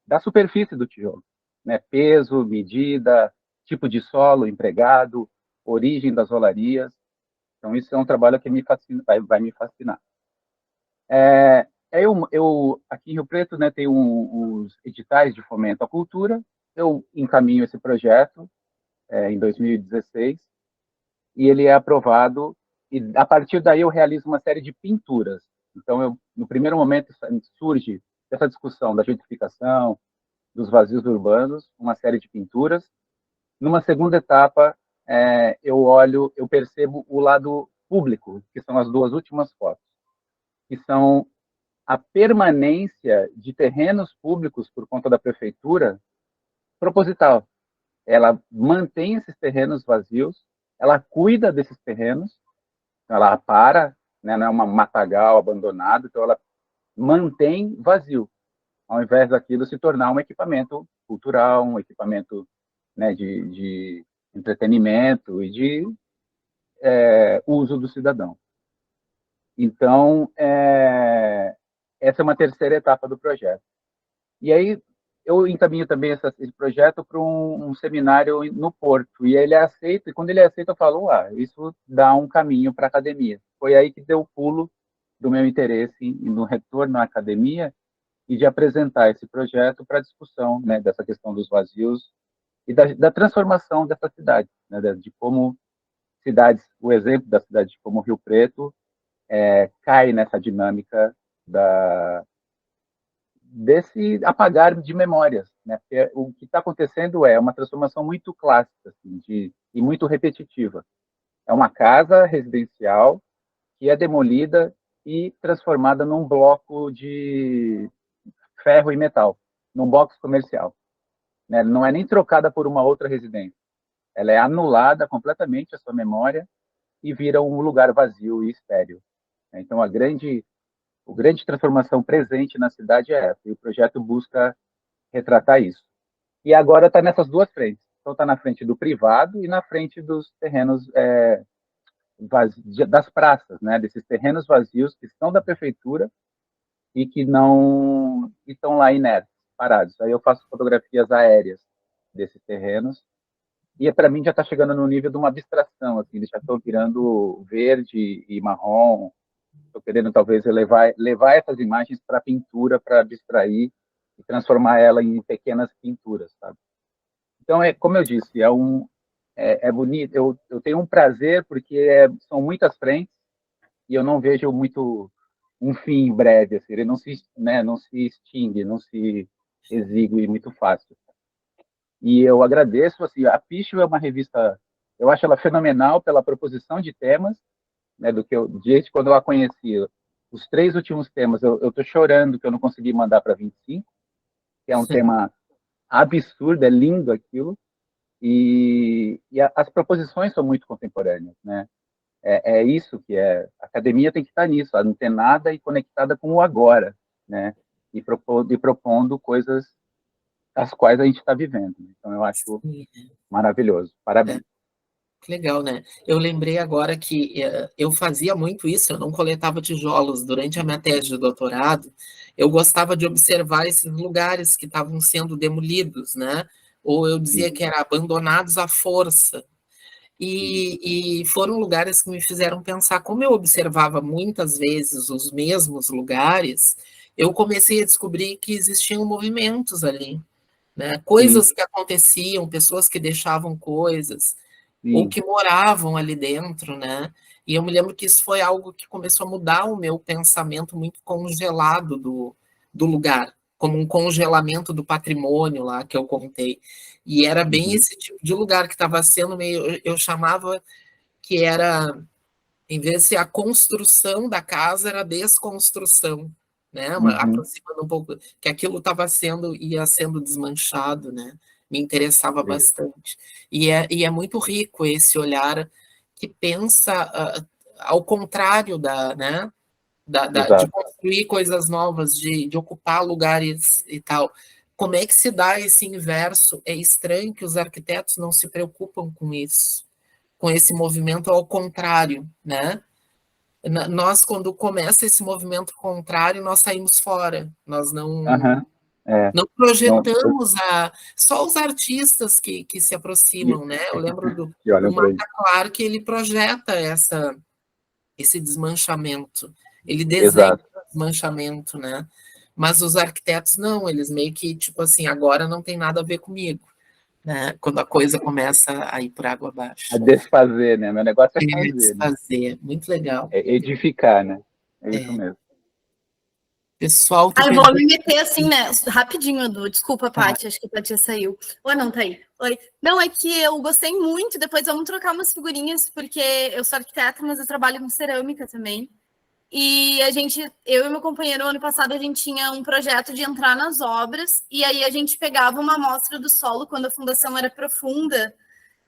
da superfície do tijolo, né? Peso, medida, tipo de solo empregado, origem das olarias. Então, isso é um trabalho que me fascina, vai me fascinar. Eu aqui em Rio Preto, né, tem os editais de fomento à cultura. Eu encaminho esse projeto em 2016 e ele é aprovado, e a partir daí eu realizo uma série de pinturas. Então, no primeiro momento surge essa discussão da gentrificação, dos vazios urbanos, uma série de pinturas. Numa segunda etapa, eu percebo o lado público, que são as 2 últimas fotos, que são a permanência de terrenos públicos por conta da prefeitura proposital. Ela mantém esses terrenos vazios, ela cuida desses terrenos, ela para, né, não é uma matagal abandonado, então ela mantém vazio, ao invés daquilo se tornar um equipamento cultural, um equipamento, né, de entretenimento e de uso do cidadão. Então, essa é uma terceira etapa do projeto. E aí, eu encaminho também esse projeto para um seminário no Porto, e ele é aceito, e quando ele é aceito, eu falo, isso dá um caminho para a academia. Foi aí que deu o pulo do meu interesse no retorno à academia e de apresentar esse projeto para discussão, né, dessa questão dos vazios e da transformação dessa cidade, né, de como o exemplo da cidade como Rio Preto cai nessa dinâmica desse apagar de memórias, né? Porque o que está acontecendo é uma transformação muito clássica, assim, e muito repetitiva. É uma casa residencial que é demolida e transformada num bloco de ferro e metal, num box comercial, né? Não é nem trocada por uma outra residência. Ela é anulada completamente, a sua memória, e vira um lugar vazio e estéril. Então, a grande transformação presente na cidade é essa, e o projeto busca retratar isso. E agora está nessas 2 frentes. Então, está na frente do privado e na frente dos terrenos das praças, né? Desses terrenos vazios que são da prefeitura e que não estão lá inertes, parados. Aí eu faço fotografias aéreas desses terrenos, e para mim já está chegando no nível de uma abstração, assim, eles já estão virando verde e marrom. Estou querendo talvez levar essas imagens para a pintura, para abstrair e transformar ela em pequenas pinturas, sabe? Então, como eu disse, é bonito. Eu tenho um prazer porque são muitas frentes e eu não vejo muito um fim breve, assim, ele não se, né, não se extingue, não se exingue muito fácil. E eu agradeço, assim, a Picho é uma revista, eu acho ela fenomenal pela proposição de temas, né, desde quando eu a conheci. Os 3 últimos temas, eu tô chorando que eu não consegui mandar para 25, que é um tema absurdo, é lindo aquilo, e as proposições são muito contemporâneas, né? É isso que a academia tem que estar nisso, antenada e conectada com o agora, né? E propondo coisas as quais a gente está vivendo. Então, eu acho maravilhoso. Parabéns. Que legal, né? Eu lembrei agora que eu fazia muito isso, eu não coletava tijolos durante a minha tese de doutorado, eu gostava de observar esses lugares que estavam sendo demolidos, né? Ou eu dizia que eram abandonados à força. E foram lugares que me fizeram pensar, como eu observava muitas vezes os mesmos lugares, eu comecei a descobrir que existiam movimentos ali, né? Coisas que aconteciam, pessoas que deixavam coisas, ou que moravam ali dentro, né? E eu me lembro que isso foi algo que começou a mudar o meu pensamento muito congelado do lugar, como um congelamento do patrimônio lá que eu contei. E era bem esse tipo de lugar que estava sendo meio, eu chamava que era, em vez de ser a construção da casa, era a desconstrução, né? Aproximando um pouco, que aquilo ia sendo desmanchado, né? Me interessava bastante. E é muito rico esse olhar que pensa ao contrário né? De construir coisas novas, de ocupar lugares e tal. Como é que se dá esse inverso? É estranho que os arquitetos não se preocupam com isso, com esse movimento ao contrário, né? Nós, quando começa esse movimento contrário, nós saímos fora, nós não projetamos só os artistas que se aproximam, né? Eu lembro do Marta Clark, ele projeta esse desmanchamento, ele desenha o desmanchamento, né? Mas os arquitetos não, eles meio que, tipo assim, agora não tem nada a ver comigo, né? Quando a coisa começa a ir por água abaixo. A desfazer, né? Meu negócio é fazer. Desfazer, né? Muito legal. É edificar, né? É isso mesmo. Pessoal, eu vou me meter assim, né? Rapidinho, Edu. Desculpa, Paty, acho que a Paty saiu. Ou não, tá aí. Oi. Não, é que eu gostei muito, depois vamos trocar umas figurinhas, porque eu sou arquiteta, mas eu trabalho com cerâmica também. E eu e meu companheiro, ano passado, a gente tinha um projeto de entrar nas obras, e aí a gente pegava uma amostra do solo, quando a fundação era profunda,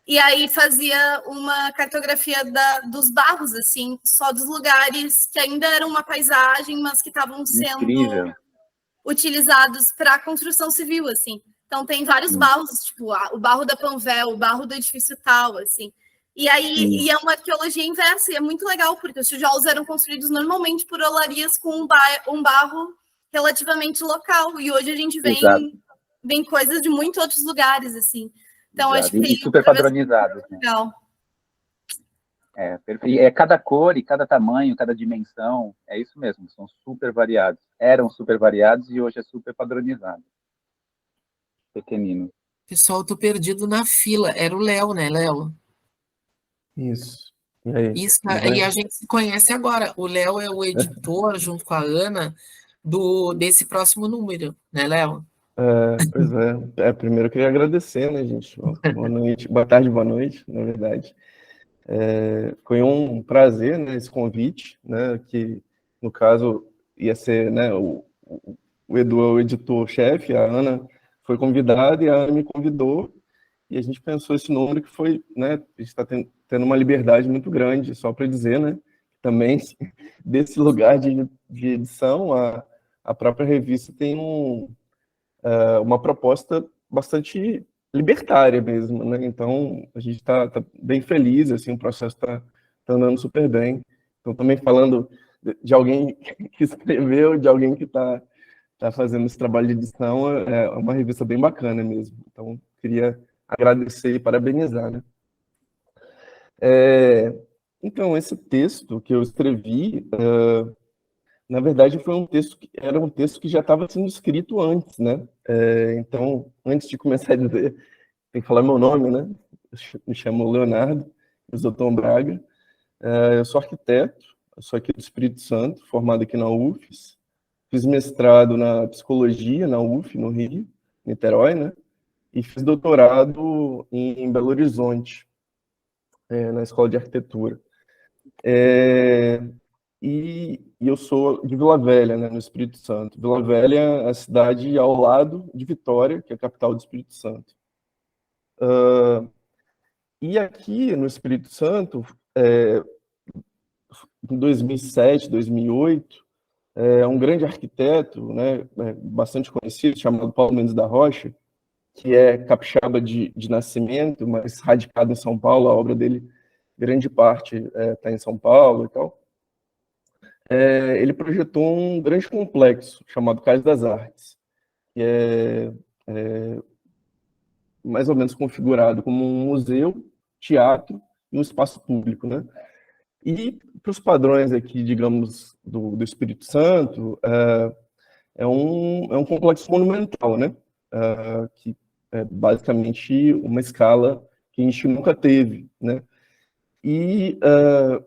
e aí fazia uma cartografia dos barros, assim, só dos lugares que ainda eram uma paisagem, mas que estavam sendo utilizados para a construção civil, assim. Então, tem vários barros, tipo, o barro da Panvel, o barro do edifício tal, assim. E aí, é uma arqueologia inversa, e é muito legal, porque os tijolos eram construídos normalmente por olarias com um barro relativamente local, e hoje a gente vem coisas de muitos outros lugares, assim. Então, acho que tem super padronizados. Né? Legal. É cada cor e cada tamanho, cada dimensão, é isso mesmo, são super variados. Eram super variados e hoje é super padronizado. Pequenino. Pessoal, tô perdido na fila. Era o Léo, né, Léo? Isso. E aí? Isso, e a gente se conhece agora. O Léo é o editor, junto com a Ana, desse próximo número, né, Léo? Pois é. Primeiro eu queria agradecer, né, gente? Boa noite, boa tarde, boa noite, na verdade. Foi um prazer, né, esse convite, né, que, no caso, ia ser, né, o Edu é o editor-chefe, a Ana foi convidada e a Ana me convidou, e a gente pensou esse número que foi, né, a gente está tendo uma liberdade muito grande, só para dizer, né, também desse lugar de edição, a própria revista tem uma proposta bastante libertária mesmo, né? Então a gente está bem feliz, assim, o processo está andando super bem. Então também falando de alguém que escreveu, de alguém que está fazendo esse trabalho de edição, é uma revista bem bacana mesmo. Então queria agradecer e parabenizar, né? Então esse texto que eu escrevi, na verdade, era um texto que já estava sendo escrito antes, né? Então, antes de começar a dizer tem que falar meu nome, né? Eu me chamo Leonardo Isotão Braga. Eu sou arquiteto, eu sou aqui do Espírito Santo, formado aqui na UFES. Fiz mestrado na psicologia na UF, no Rio, Niterói, né? E fiz doutorado em Belo Horizonte, na Escola de Arquitetura. E eu sou de Vila Velha, né, no Espírito Santo. Vila Velha é a cidade ao lado de Vitória, que é a capital do Espírito Santo. E aqui no Espírito Santo, em 2007, 2008, um grande arquiteto, né, bastante conhecido, chamado Paulo Mendes da Rocha, que é capixaba de nascimento, mas radicado em São Paulo. A obra dele, grande parte, está em São Paulo e tal. Ele projetou um grande complexo chamado Cais das Artes, que é mais ou menos configurado como um museu, teatro e um espaço público, né? E para os padrões aqui, digamos, do Espírito Santo, é um complexo monumental, né? Que é basicamente uma escala que a gente nunca teve, né? E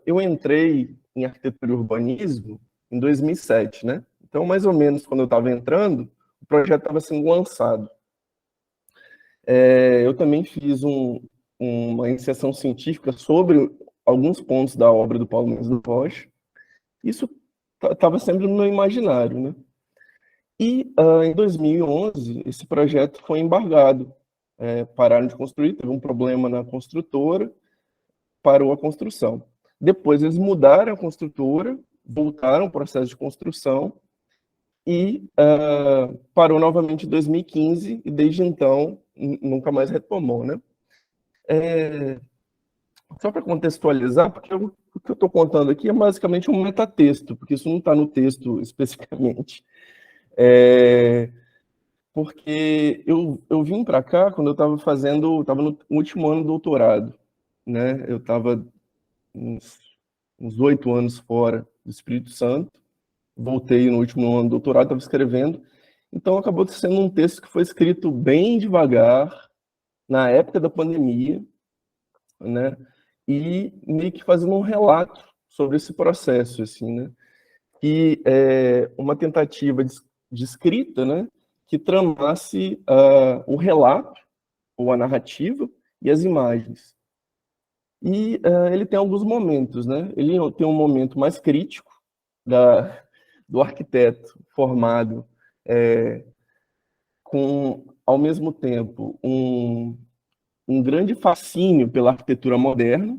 eu entrei em arquitetura e urbanismo em 2007, né? Então, mais ou menos, quando eu estava entrando, o projeto estava sendo lançado. Eu também fiz uma iniciação científica sobre alguns pontos da obra do Paulo Mendes da Rocha. Isso estava sempre no meu imaginário, né? E em 2011, esse projeto foi embargado. Pararam de construir, teve um problema na construtora, parou a construção. Depois eles mudaram a construtora, voltaram ao processo de construção e parou novamente em 2015 e desde então nunca mais retomou, né? Só para contextualizar, porque o que eu estou contando aqui é basicamente um metatexto, porque isso não está no texto especificamente. Porque eu vim para cá quando eu estava no último ano do doutorado, né? Eu estava uns 8 anos fora do Espírito Santo, voltei no último ano do doutorado, estava escrevendo, então acabou sendo um texto que foi escrito bem devagar, na época da pandemia, né? E meio que fazendo um relato sobre esse processo, assim, né? Que é uma tentativa de escrita, né? Que tramasse o relato, ou a narrativa, e as imagens. E ele tem alguns momentos, né? Ele tem um momento mais crítico do arquiteto formado com, ao mesmo tempo, um grande fascínio pela arquitetura moderna,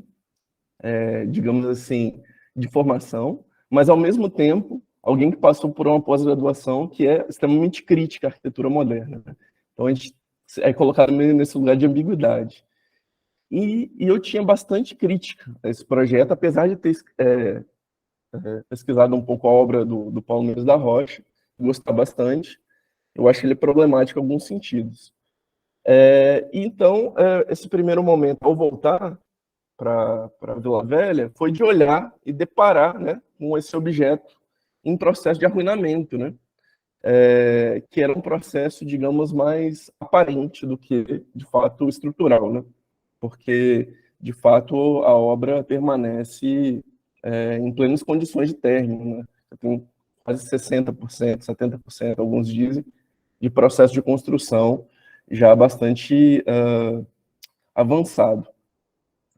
digamos assim, de formação, mas, ao mesmo tempo, alguém que passou por uma pós-graduação que é extremamente crítica à arquitetura moderna, né? Então, a gente é colocado nesse lugar de ambiguidade. E eu tinha bastante crítica a esse projeto, apesar de ter pesquisado um pouco a obra do Paulo Mendes da Rocha, gostar bastante. Eu acho ele problemático em alguns sentidos. Então, esse primeiro momento, ao voltar para Vila Velha, foi de olhar e deparar, né, com esse objeto em processo de arruinamento, né? Que era um processo, digamos, mais aparente do que, de fato, estrutural, né? Porque, de fato, a obra permanece em plenas condições de término, né? Tem quase 60%, 70%, alguns dizem, de processo de construção já bastante avançado.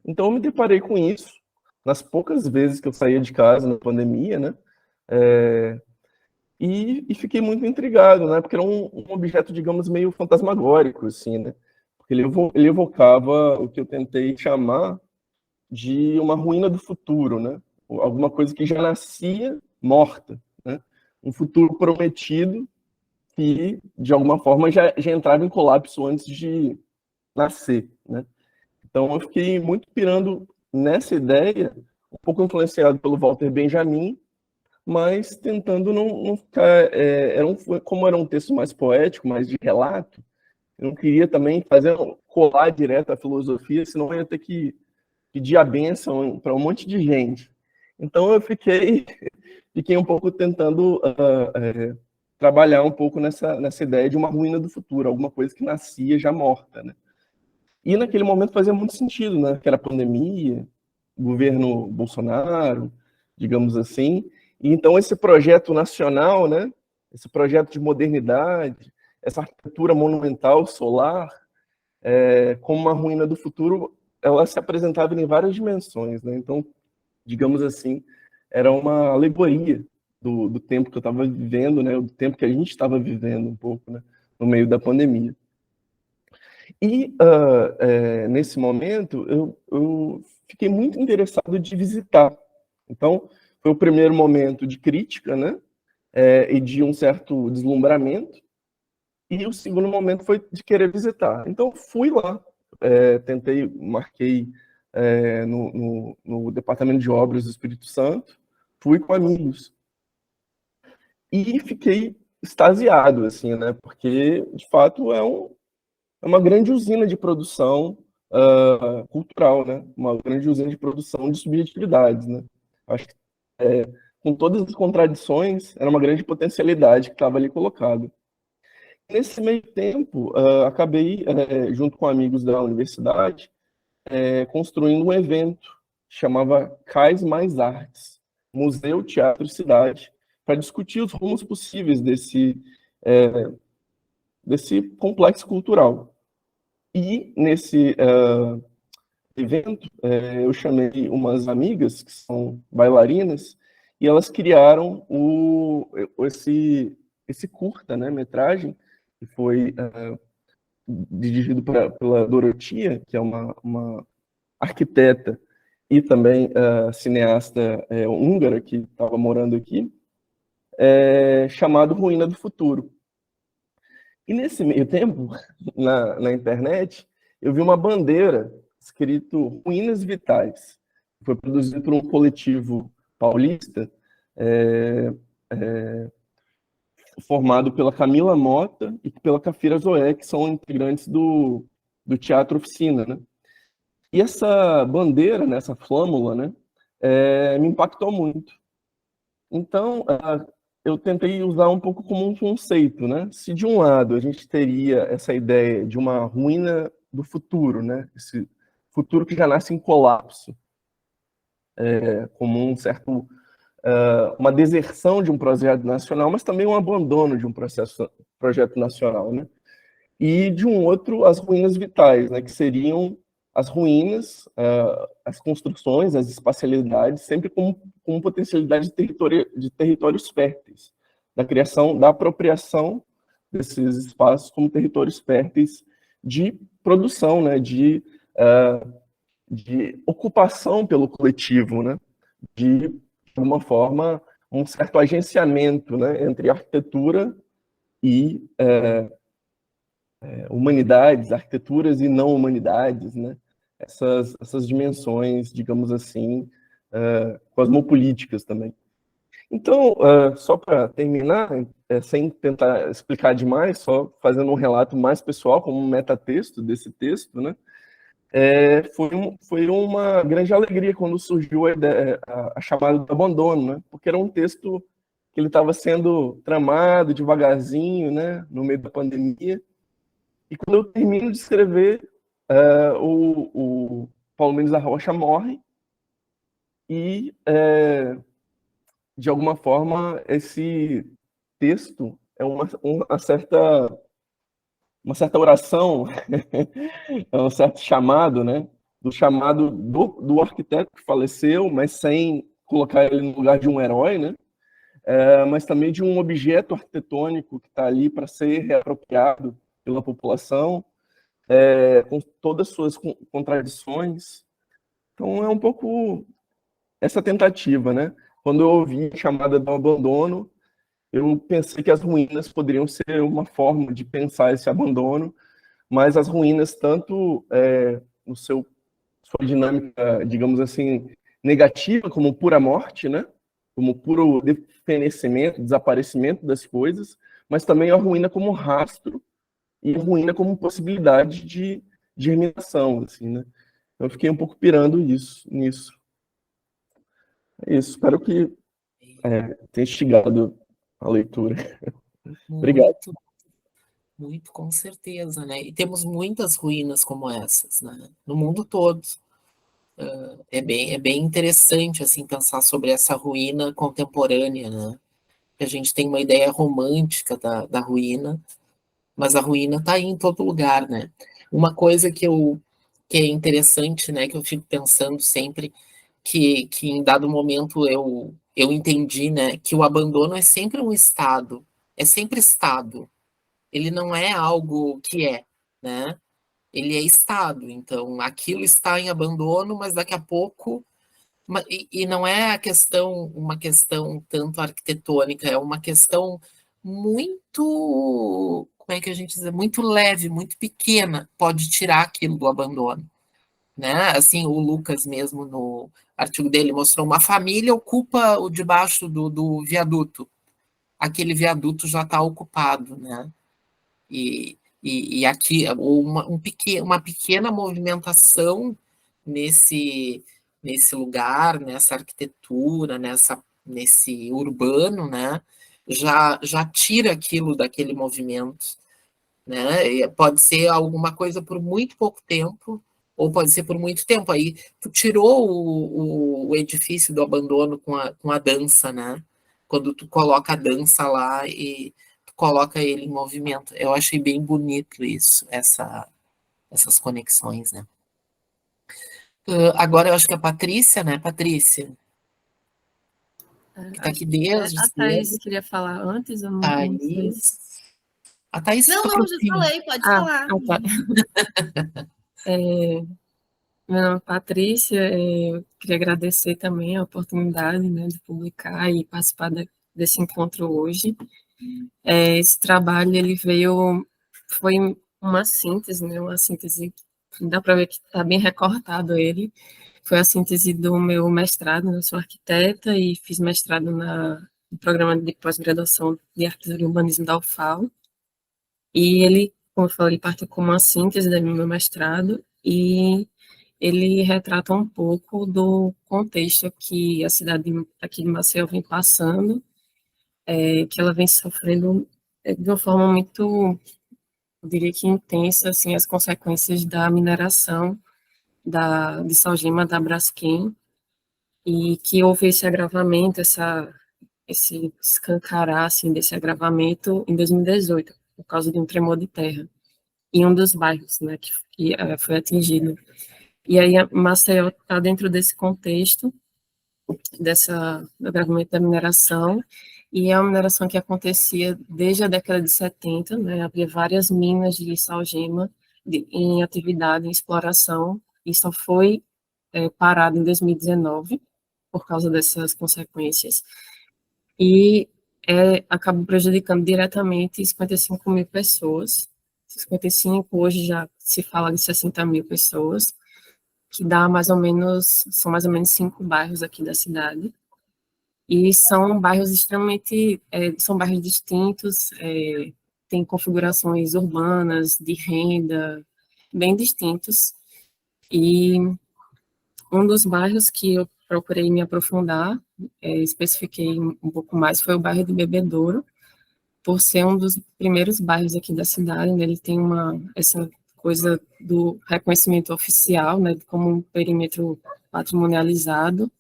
Então, eu me deparei com isso nas poucas vezes que eu saía de casa na pandemia, né? E fiquei muito intrigado, né? Porque era um objeto, digamos, meio fantasmagórico, assim, né? Porque ele evocava o que eu tentei chamar de uma ruína do futuro, né? Alguma coisa que já nascia morta, né? Um futuro prometido que, de alguma forma, já entrava em colapso antes de nascer, né? Então, eu fiquei muito pirando nessa ideia, um pouco influenciado pelo Walter Benjamin, mas tentando não ficar... como era um texto mais poético, mais de relato, eu não queria também colar direto a filosofia, senão eu ia ter que pedir a bênção para um monte de gente. Então, eu fiquei um pouco tentando trabalhar um pouco nessa ideia de uma ruína do futuro, alguma coisa que nascia já morta, né? E naquele momento fazia muito sentido, né? Que era pandemia, governo Bolsonaro, digamos assim. E então esse projeto nacional, né? Esse projeto de modernidade, essa arquitetura monumental solar, como uma ruína do futuro, ela se apresentava em várias dimensões, né? Então, digamos assim, era uma alegoria do tempo que eu estava vivendo, né? Do tempo que a gente estava vivendo um pouco, né? No meio da pandemia. E nesse momento eu fiquei muito interessado de visitar. Então, foi o primeiro momento de crítica, né? E de um certo deslumbramento. E o segundo momento foi de querer visitar. Então, fui lá, marquei no Departamento de Obras do Espírito Santo, fui com amigos. E fiquei extasiado, assim, né? Porque, de fato, é uma grande usina de produção cultural, né? Uma grande usina de produção de subjetividades, né? Acho que, com todas as contradições, era uma grande potencialidade que estava ali colocada. Nesse meio tempo, acabei, junto com amigos da universidade, construindo um evento que chamava Cais Mais Artes, Museu, Teatro e Cidade, para discutir os rumos possíveis desse complexo cultural. E nesse evento, eu chamei umas amigas que são bailarinas e elas criaram esse curta, né, metragem, que foi dirigido pela Dorotia, que é uma arquiteta e também cineasta húngara que estava morando aqui, chamado Ruína do Futuro. E nesse meio tempo, na internet, eu vi uma bandeira escrito Ruínas Vitais. Foi produzido por um coletivo paulista formado pela Camila Mota e pela Cafira Zoé, que são integrantes do Teatro Oficina, né? E essa bandeira, né, essa flâmula, né, me impactou muito. Então, eu tentei usar um pouco como um conceito, né? Se de um lado a gente teria essa ideia de uma ruína do futuro, né? Esse futuro que já nasce em colapso, como um certo uma deserção de um projeto nacional, mas também um abandono de um projeto nacional, né? E de um outro, as ruínas vitais, né? Que seriam as ruínas, as construções, as espacialidades, sempre com potencialidade de territórios férteis, da criação, da apropriação desses espaços como territórios férteis de produção, né? De ocupação pelo coletivo, né? De alguma forma, um certo agenciamento, né, entre arquitetura e humanidades, arquiteturas e não humanidades, né? Essas dimensões, digamos assim, cosmopolíticas também. Então, só para terminar, sem tentar explicar demais, só fazendo um relato mais pessoal, como um metatexto desse texto, né? Foi uma grande alegria quando surgiu a chamada do abandono, né? Porque era um texto que ele estava sendo tramado devagarzinho, né? No meio da pandemia. E quando eu termino de escrever, o Paulo Mendes da Rocha morre e, de alguma forma, esse texto é uma certa oração, é um certo chamado, né? Do chamado do arquiteto que faleceu, mas sem colocar ele no lugar de um herói, né? Mas também de um objeto arquitetônico que está ali para ser reapropriado pela população, com todas as suas contradições. Então é um pouco essa tentativa, né? Quando eu ouvi a chamada do abandono, eu pensei que as ruínas poderiam ser uma forma de pensar esse abandono, mas as ruínas, tanto no sua dinâmica, digamos assim, negativa, como pura morte, né? Como puro defenecimento, desaparecimento das coisas, mas também a ruína como rastro e a ruína como possibilidade de germinação, assim, né? Eu fiquei um pouco pirando nisso. É isso, espero que tenha instigado a leitura. Obrigado. Muito, com certeza, né? E temos muitas ruínas como essas, né? No mundo todo. É bem interessante, assim, pensar sobre essa ruína contemporânea, né? A gente tem uma ideia romântica da ruína, mas a ruína está aí em todo lugar, né? Uma coisa que é interessante, né, que eu fico pensando sempre, que em dado momento eu entendi, né, que o abandono é sempre um estado, é sempre estado. Ele não é algo que é, né? Ele é estado. Então, aquilo está em abandono, mas daqui a pouco e não é uma questão tanto arquitetônica, é uma questão muito, como é que a gente diz, muito leve, muito pequena, pode tirar aquilo do abandono, né? Assim, o Lucas mesmo no artigo dele mostrou uma família ocupa o debaixo do viaduto, aquele viaduto já está ocupado, né? E aqui uma pequena movimentação nesse, nesse lugar, nessa arquitetura, nesse urbano, né, já tira aquilo daquele movimento, né? E pode ser alguma coisa por muito pouco tempo, ou pode ser por muito tempo. Aí tu tirou o edifício do abandono com a dança, né? Quando tu coloca a dança lá e tu coloca ele em movimento. Eu achei bem bonito isso, essas conexões, né? Agora eu acho que a Patrícia, né? Patrícia, que está aqui desde A Thaís cedo. queria falar antes, eu não sei. Thaís. A Thaís Não, fica não, pro já fim. falei, pode Ah, falar. tá. Meu nome é Patrícia, eu queria agradecer também a oportunidade, né, de publicar e participar desse encontro hoje. Esse trabalho, foi uma síntese, né, uma síntese, dá para ver que está bem recortado ele, foi a síntese do meu mestrado, né, eu sou arquiteta e fiz mestrado no programa de pós-graduação de arquitetura e urbanismo da UFAL, e ele, como eu falei, parte como uma síntese do meu mestrado, e ele retrata um pouco do contexto que a cidade aqui de Maceió vem passando, que ela vem sofrendo de uma forma muito, eu diria que intensa, assim, as consequências da mineração de Salgema, da Braskem, e que houve esse agravamento, esse escancarar, assim, desse agravamento em 2018, por causa de um tremor de terra, em um dos bairros, né, que foi atingido. E aí a Maceió está dentro desse contexto, do agravamento da mineração, e é uma mineração que acontecia desde a década de 70, né, havia várias minas de salgema em atividade, em exploração, e só foi parado em 2019, por causa dessas consequências, e acabou prejudicando diretamente 55 mil pessoas, 55, hoje já se fala de 60 mil pessoas, que são mais ou menos 5 bairros aqui da cidade, e são bairros são bairros distintos, têm configurações urbanas, de renda, bem distintos, e um dos bairros que eu procurei me aprofundar, especifiquei um pouco mais, foi o bairro de Bebedouro, por ser um dos primeiros bairros aqui da cidade, né, ele tem essa coisa do reconhecimento oficial, né, como um perímetro patrimonializado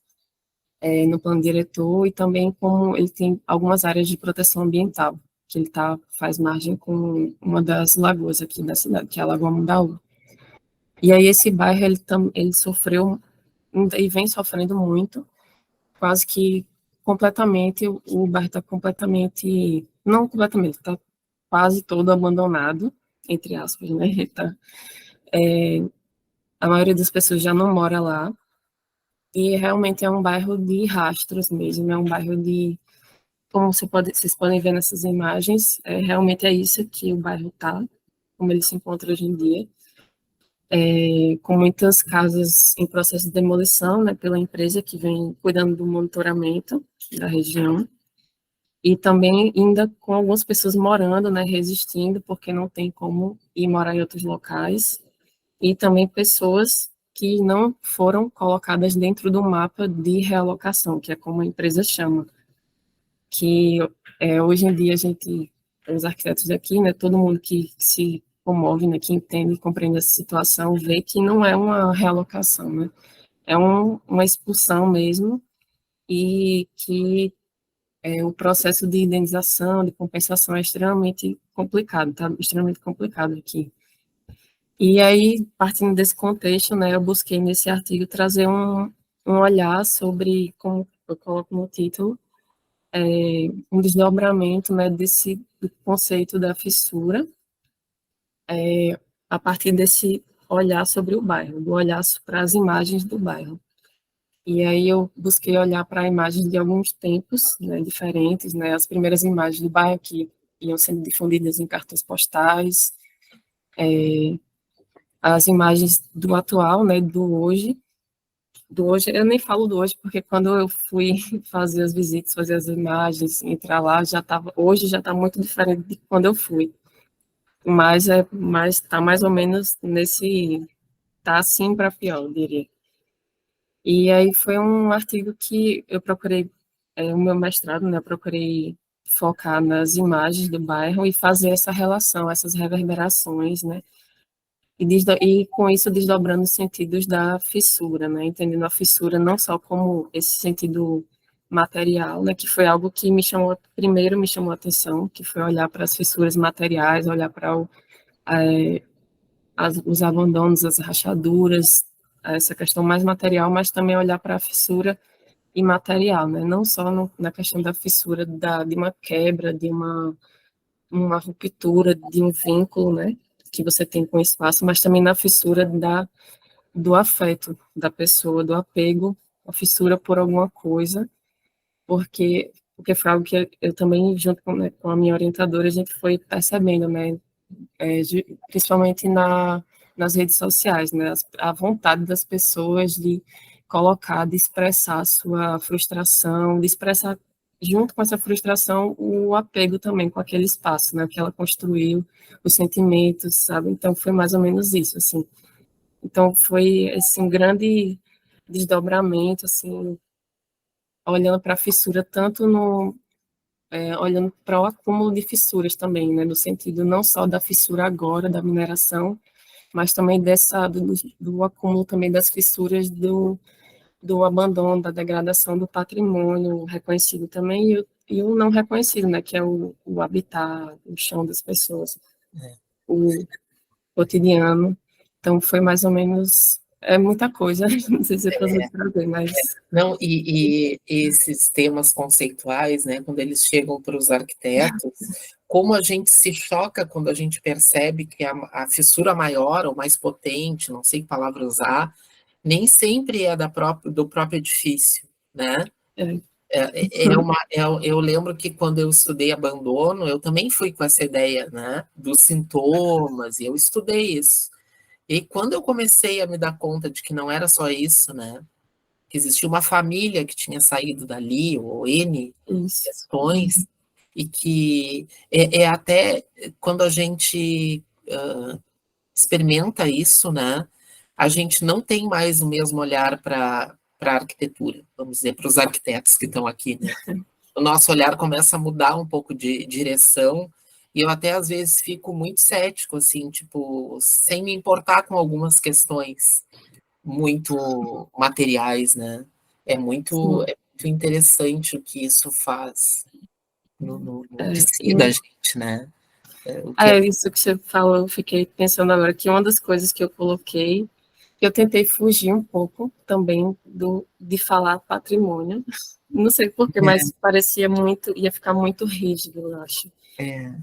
no plano diretor, e também como ele tem algumas áreas de proteção ambiental, que ele faz margem com uma das lagoas aqui da cidade, que é a Lagoa Mundaú. E aí esse bairro, ele sofreu, e vem sofrendo muito, quase que completamente, o bairro está completamente, não completamente, está quase todo abandonado, entre aspas, né? A maioria das pessoas já não mora lá, e realmente é um bairro de rastros mesmo, é um bairro como vocês podem ver nessas imagens, realmente é isso que o bairro está, como ele se encontra hoje em dia, com muitas casas em processo de demolição, né, pela empresa que vem cuidando do monitoramento da região, e também ainda com algumas pessoas morando, né, resistindo, porque não tem como ir morar em outros locais, e também pessoas que não foram colocadas dentro do mapa de realocação, que é como a empresa chama, que hoje em dia a gente os arquitetos daqui, né, todo mundo que se comove, né, que entende e compreende essa situação, vê que não é uma realocação, né, é uma expulsão mesmo, e que o processo de indenização, de compensação é extremamente complicado, tá? Extremamente complicado aqui. E aí, partindo desse contexto, né, eu busquei nesse artigo trazer um olhar sobre, como eu coloco no título, um desdobramento, né, do conceito da fissura, a partir desse olhar sobre o bairro, do olhar para as imagens do bairro. E aí eu busquei olhar para imagens de alguns tempos, né, diferentes, né, as primeiras imagens do bairro que iam sendo difundidas em cartas postais, as imagens do atual, né, do hoje, eu nem falo do hoje, porque quando eu fui fazer as visitas, fazer as imagens, entrar lá, hoje já está muito diferente de quando eu fui, mas está mais ou menos tá assim para pior, eu diria. E aí foi um artigo que eu procurei, o meu mestrado, né, eu procurei focar nas imagens do bairro e fazer essa relação, essas reverberações, né, e com isso desdobrando os sentidos da fissura, né, entendendo a fissura não só como esse sentido material, né, que foi algo que primeiro me chamou a atenção, que foi olhar para as fissuras materiais, olhar para os abandonos, as rachaduras, essa questão mais material, mas também olhar para a fissura imaterial, né? Não só na questão da fissura de uma quebra, de uma ruptura, de um vínculo, né? Que você tem com o espaço, mas também na fissura do afeto da pessoa, do apego, a fissura por alguma coisa, porque foi algo que eu também, junto com, né, com a minha orientadora, a gente foi percebendo, né? Principalmente nas redes sociais, né, a vontade das pessoas de colocar, de expressar a sua frustração, de expressar, junto com essa frustração, o apego também com aquele espaço, né, que ela construiu, os sentimentos, sabe? Então, foi mais ou menos isso, assim. Então, foi, assim, um grande desdobramento, assim, olhando para a fissura, tanto olhando para o acúmulo de fissuras também, né, no sentido não só da fissura agora, da mineração, mas também do acúmulo também das fissuras do abandono, da degradação do patrimônio reconhecido também e o não reconhecido, né, que é o habitat, o chão das pessoas, o cotidiano. Então, foi mais ou menos, muita coisa, não sei se eu posso trazer, mas... Não, e esses temas conceituais, né, quando eles chegam para os arquitetos, como a gente se choca quando a gente percebe que a fissura maior ou mais potente, não sei que palavra usar, nem sempre é do próprio edifício, né? Eu lembro que quando eu estudei abandono, eu também fui com essa ideia, né, dos sintomas, e eu estudei isso. E quando eu comecei a me dar conta de que não era só isso, né, que existia uma família que tinha saído dali, ou N questões, e que até quando a gente experimenta isso, né, a gente não tem mais o mesmo olhar para a arquitetura, vamos dizer, para os arquitetos que estão aqui, né? O nosso olhar começa a mudar um pouco de direção, e eu até às vezes fico muito cético, assim, tipo, sem me importar com algumas questões muito materiais, né? É muito interessante o que isso faz no psique da gente, né? Isso que você falou, eu fiquei pensando agora que uma das coisas que eu coloquei, eu tentei fugir um pouco também de falar patrimônio, não sei porquê, mas parecia ia ficar muito rígido, eu acho.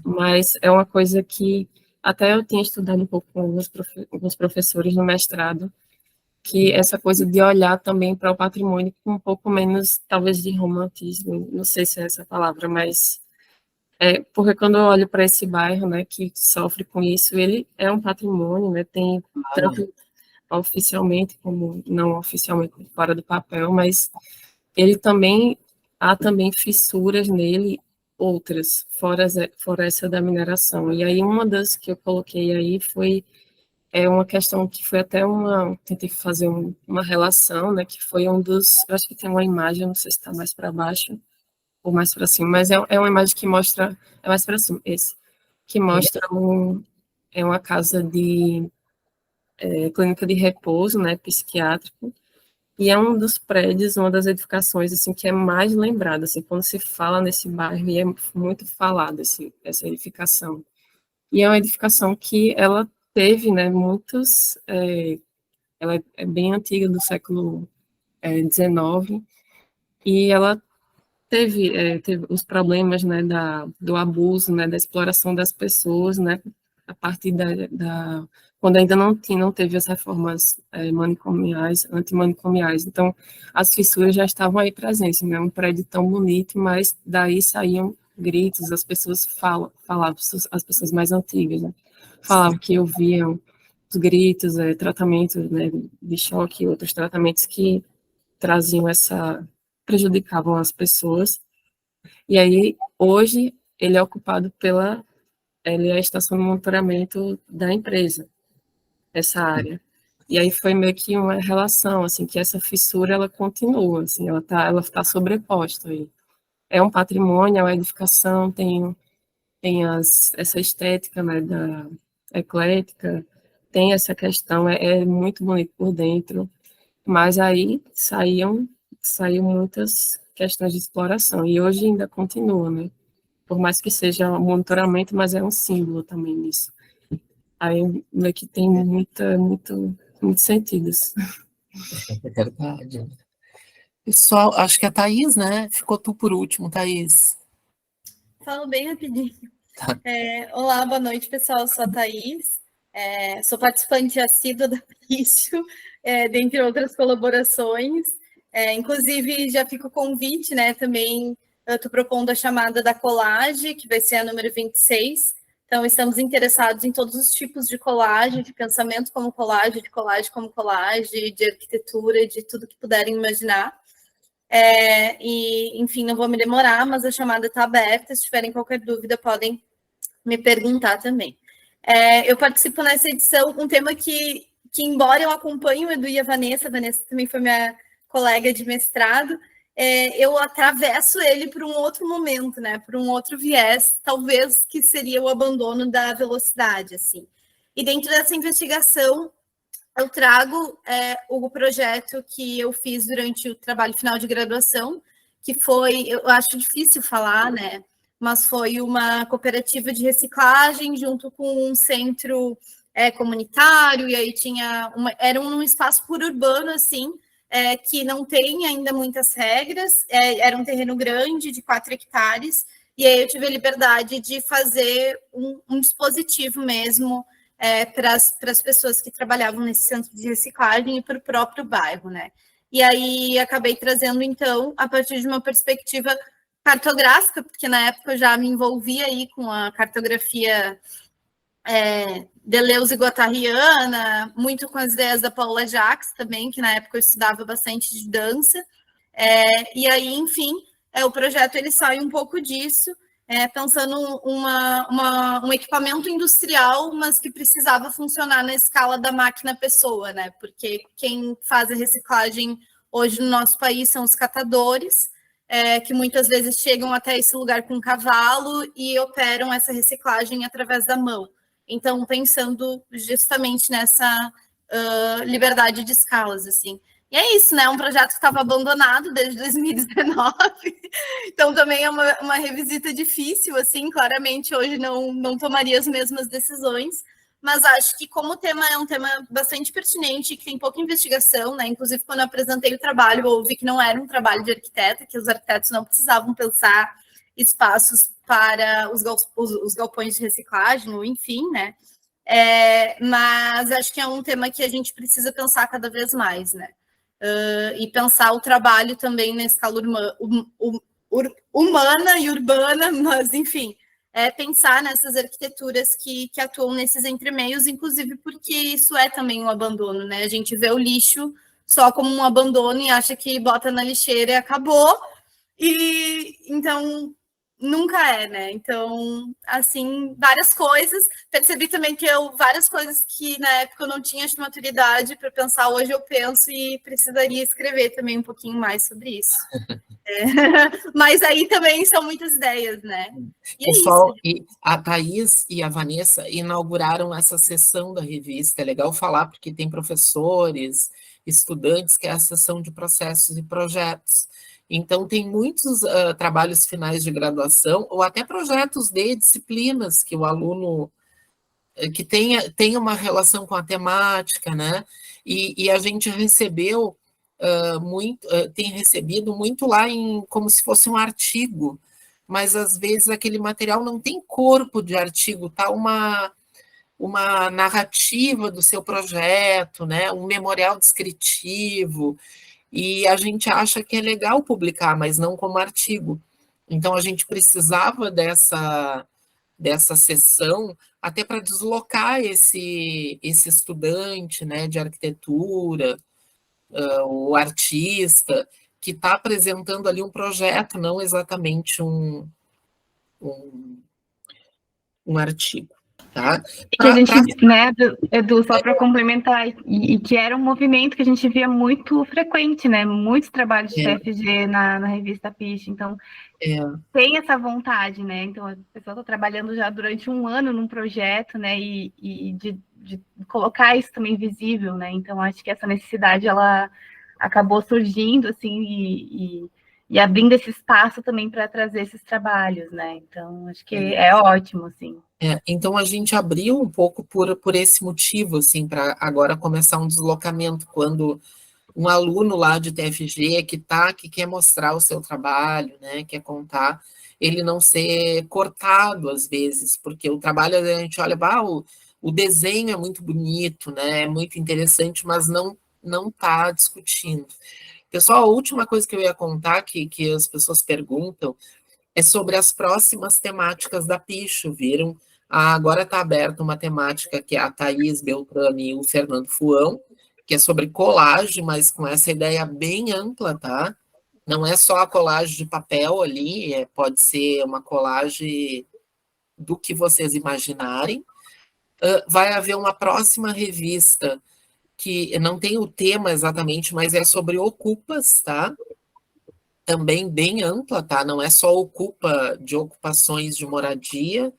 Mas é uma coisa que até eu tinha estudado um pouco com alguns professores no mestrado, que essa coisa de olhar também para o patrimônio com um pouco menos, talvez, de romantismo, não sei se é essa palavra, mas porque quando eu olho para esse bairro, né, que sofre com isso, ele é um patrimônio, né, tem tanto oficialmente como não oficialmente fora do papel, mas ele também, há também fissuras nele, outras, fora essa da mineração. E aí uma das que eu coloquei aí foi uma questão que foi até tentei fazer uma relação, né, que foi eu acho que tem uma imagem, não sei se está mais para baixo, ou mais para cima, mas é uma imagem que mostra, é mais para cima, esse, que mostra uma casa de clínica de repouso, né, psiquiátrico, e é um dos prédios, uma das edificações, assim, que é mais lembrada, assim, quando se fala nesse bairro, e é muito falada essa edificação. E é uma edificação que ela teve, né, muitos, ela é bem antiga, do século XIX, e ela teve os problemas, né, do abuso, né, da exploração das pessoas, né, a partir quando ainda não teve as reformas manicomiais, antimanicomiais. Então, as fissuras já estavam aí presentes, né, um prédio tão bonito, mas daí saíam gritos, as pessoas falavam, as pessoas mais antigas, né, falavam que ouviam os gritos, tratamentos, né, de choque, outros tratamentos que traziam prejudicavam as pessoas. E aí, hoje, ele é ocupado ele é a estação de monitoramento da empresa, essa área. E aí foi meio que uma relação, assim, que essa fissura, ela continua, assim, ela tá sobreposta aí. É um patrimônio, é uma edificação, tem essa estética, né, da eclética, tem essa questão, é muito bonito por dentro, mas aí saíram muitas questões de exploração, e hoje ainda continua, né? Por mais que seja um monitoramento, mas é um símbolo também nisso. Aí meio que tem muitos sentidos. É verdade. Pessoal, acho que a Thaís, né? Ficou tu por último, Thaís. Falo bem rapidinho. Tá. Olá, boa noite, pessoal. Eu sou a Thaís. Sou participante assídua da Picho, dentre outras colaborações. Inclusive, já fica o convite, né? Também eu estou propondo a chamada da colagem, que vai ser a número 26. Então, estamos interessados em todos os tipos de colagem, de pensamento como colagem, de colagem como colagem, de arquitetura, de tudo que puderem imaginar. Enfim, não vou me demorar, mas a chamada está aberta. Se tiverem qualquer dúvida, podem me perguntar também. Eu participo nessa edição, um tema que embora eu acompanhe o Edu e a Vanessa também foi minha colega de mestrado, eu atravesso ele por um outro momento, né, por um outro viés, talvez que seria o abandono da velocidade, assim. E dentro dessa investigação, eu trago o projeto que eu fiz durante o trabalho final de graduação, que foi, eu acho difícil falar, né, mas foi uma cooperativa de reciclagem junto com um centro comunitário, e aí era um espaço por urbano, assim, que não tem ainda muitas regras, era um terreno grande, de 4 hectares, e aí eu tive a liberdade de fazer um dispositivo mesmo para as pessoas que trabalhavam nesse centro de reciclagem e para o próprio bairro, né? E aí acabei trazendo, então, a partir de uma perspectiva cartográfica, porque na época eu já me envolvia aí com a cartografia deleuze-guattariana, muito com as ideias da Paula Jacques também, que na época eu estudava bastante de dança. E aí, enfim, o projeto ele sai um pouco disso, pensando um equipamento industrial, mas que precisava funcionar na escala da máquina-pessoa, né? Porque quem faz a reciclagem hoje no nosso país são os catadores, que muitas vezes chegam até esse lugar com cavalo e operam essa reciclagem através da mão. Então, pensando justamente nessa liberdade de escalas, assim. E é isso, né? Um projeto que estava abandonado desde 2019. Então, também é uma revisita difícil, assim. Claramente, hoje não tomaria as mesmas decisões. Mas acho que, como o tema é um tema bastante pertinente, que tem pouca investigação, né? Inclusive, quando eu apresentei o trabalho, eu ouvi que não era um trabalho de arquiteto, que os arquitetos não precisavam pensar espaços para os galpões de reciclagem, ou enfim, né? Mas acho que é um tema que a gente precisa pensar cada vez mais, né? E pensar o trabalho também na escala humana e urbana, mas, enfim, pensar nessas arquiteturas que atuam nesses entremeios, inclusive porque isso é também um abandono, né? A gente vê o lixo só como um abandono e acha que bota na lixeira e acabou. E então, nunca é, né? Então, assim, várias coisas. Percebi também que várias coisas que na época eu não tinha maturidade para pensar, hoje eu penso e precisaria escrever também um pouquinho mais sobre isso. Mas aí também são muitas ideias, né? E Pessoal, é isso. e a Thaís e a Vanessa inauguraram essa sessão da revista. É legal falar, porque tem professores, estudantes, que é a sessão de processos e projetos. Então, tem muitos trabalhos finais de graduação, ou até projetos de disciplinas que o aluno que tenha uma relação com a temática, né? E a gente recebeu tem recebido muito lá como se fosse um artigo, mas às vezes aquele material não tem corpo de artigo, tá uma narrativa do seu projeto, né? Um memorial descritivo, e a gente acha que é legal publicar, mas não como artigo. Então a gente precisava dessa sessão até para deslocar esse estudante, né, de arquitetura, o artista, que está apresentando ali um projeto, não exatamente um artigo. Tá? Que a gente, né, Edu, só para complementar, e que era um movimento que a gente via muito frequente, né? Muitos trabalhos de TFG na revista Piche, então tem essa vontade, né? Então a pessoa está trabalhando já durante um ano num projeto, né? E de colocar isso também visível, né? Então acho que essa necessidade ela acabou surgindo assim e abrindo esse espaço também para trazer esses trabalhos, né? Então acho que é ótimo, assim. Então a gente abriu um pouco por esse motivo, assim, para agora começar um deslocamento, quando um aluno lá de TFG que quer mostrar o seu trabalho, né, quer contar, ele não ser cortado às vezes, porque o trabalho, a gente olha, o desenho é muito bonito, né, é muito interessante, mas não está discutindo. Pessoal, a última coisa que eu ia contar, que as pessoas perguntam, é sobre as próximas temáticas da Picho, viram? Agora está aberta uma temática que é a Thaís Beltrame e o Fernando Fuão, que é sobre colagem, mas com essa ideia bem ampla, tá? Não é só a colagem de papel ali, pode ser uma colagem do que vocês imaginarem. Vai haver uma próxima revista que não tem o tema exatamente, mas é sobre ocupas, tá? Também bem ampla, tá? Não é só ocupa de ocupações de moradia.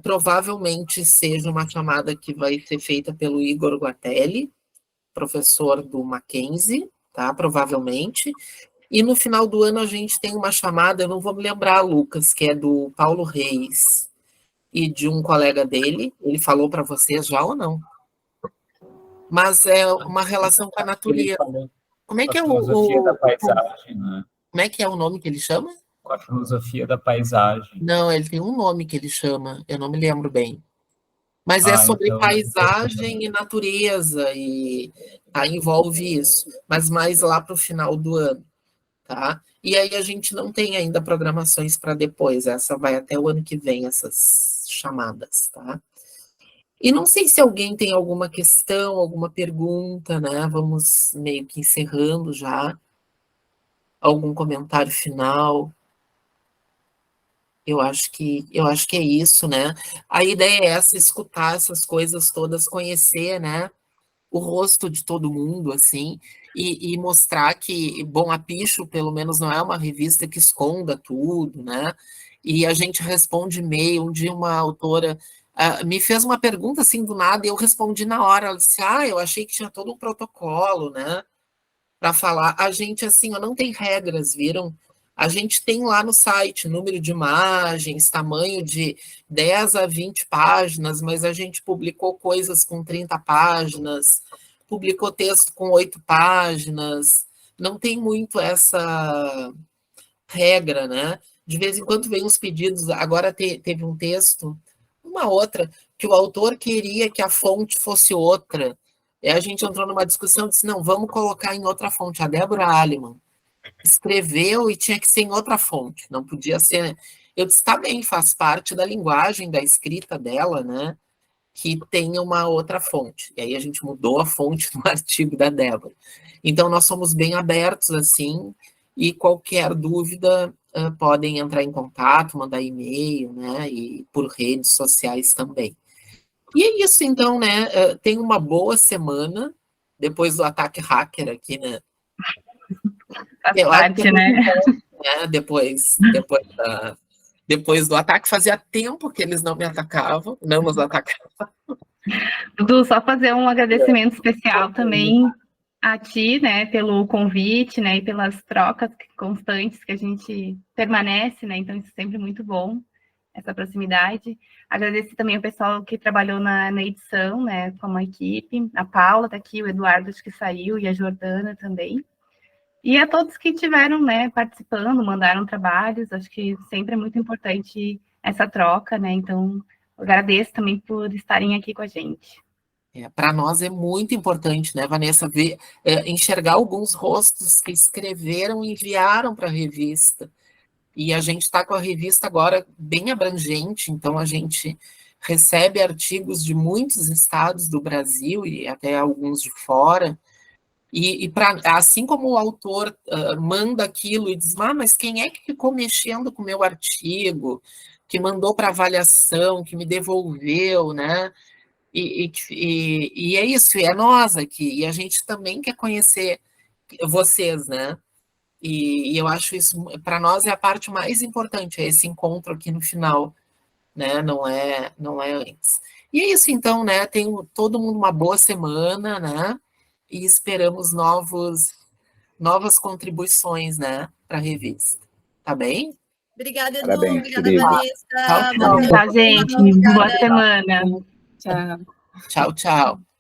Provavelmente seja uma chamada que vai ser feita pelo Igor Guatelli, professor do Mackenzie, tá? Provavelmente. E no final do ano a gente tem uma chamada, eu não vou me lembrar, Lucas, que é do Paulo Reis e de um colega dele. Ele falou para vocês já ou não? Mas é uma relação com a natureza. Como é que é filosofia da paisagem, né? Como é que é o nome que ele chama? Com a filosofia da paisagem. Não, ele tem um nome que ele chama, eu não me lembro bem. Mas é sobre então, paisagem e natureza, e envolve isso, mas mais lá para o final do ano, tá? E aí a gente não tem ainda programações para depois, essa vai até o ano que vem, essas chamadas, tá? E não sei se alguém tem alguma questão, alguma pergunta, né? Vamos meio que encerrando já. Algum comentário final? Eu acho que é isso, né? A ideia é essa, escutar essas coisas todas, conhecer, né, o rosto de todo mundo, assim, e mostrar que, bom, a Picho, pelo menos, não é uma revista que esconda tudo, né? E a gente responde e-mail. Um dia uma autora me fez uma pergunta, assim, do nada, e eu respondi na hora. Ela disse, eu achei que tinha todo um protocolo, né, para falar. A gente, assim, não tem regras, viram? A gente tem lá no site número de imagens, tamanho de 10 a 20 páginas, mas a gente publicou coisas com 30 páginas, publicou texto com 8 páginas, não tem muito essa regra, né? De vez em quando vem uns pedidos, agora teve um texto, uma outra, que o autor queria que a fonte fosse outra. E a gente entrou numa discussão e disse, não, vamos colocar em outra fonte. A Débora Alemann escreveu e tinha que ser em outra fonte, não podia ser. Eu disse, tá bem, faz parte da linguagem da escrita dela, né, que tenha uma outra fonte. E aí a gente mudou a fonte do artigo da Débora. Então nós somos bem abertos, assim, e qualquer dúvida podem entrar em contato, mandar e-mail, né, e por redes sociais também. E é isso, então, né, tenha uma boa semana, depois do ataque hacker aqui, né. Faz parte, né? Depois do ataque, fazia tempo que eles não me atacavam, não nos atacavam. Dudu, só fazer um agradecimento especial também a ti, né, pelo convite, né, e pelas trocas constantes que a gente permanece, né, então isso é sempre muito bom, essa proximidade. Agradecer também ao pessoal que trabalhou na edição, né, como a equipe, a Paula tá aqui, o Eduardo acho que saiu, e a Jordana também. E a todos que estiveram, né, participando, mandaram trabalhos, acho que sempre é muito importante essa troca, né, então agradeço também por estarem aqui com a gente. Para nós é muito importante, né, Vanessa, ver, enxergar alguns rostos que escreveram e enviaram para a revista. E a gente está com a revista agora bem abrangente, então a gente recebe artigos de muitos estados do Brasil e até alguns de fora. Assim como o autor manda aquilo e diz, mas quem é que ficou mexendo com o meu artigo, que mandou para avaliação, que me devolveu, né? E é isso, é nós aqui, e a gente também quer conhecer vocês, né? E eu acho isso, para nós, é a parte mais importante, é esse encontro aqui no final, né? Não é antes. E é isso, então, né? Tenho todo mundo uma boa semana, né? E esperamos novas contribuições, né? Para a revista. Tá bem? Obrigada, Edu. Parabéns, Obrigada, querida. Vanessa. Tchau, Tchau, gente. Boa semana. Tchau. Tchau, tchau.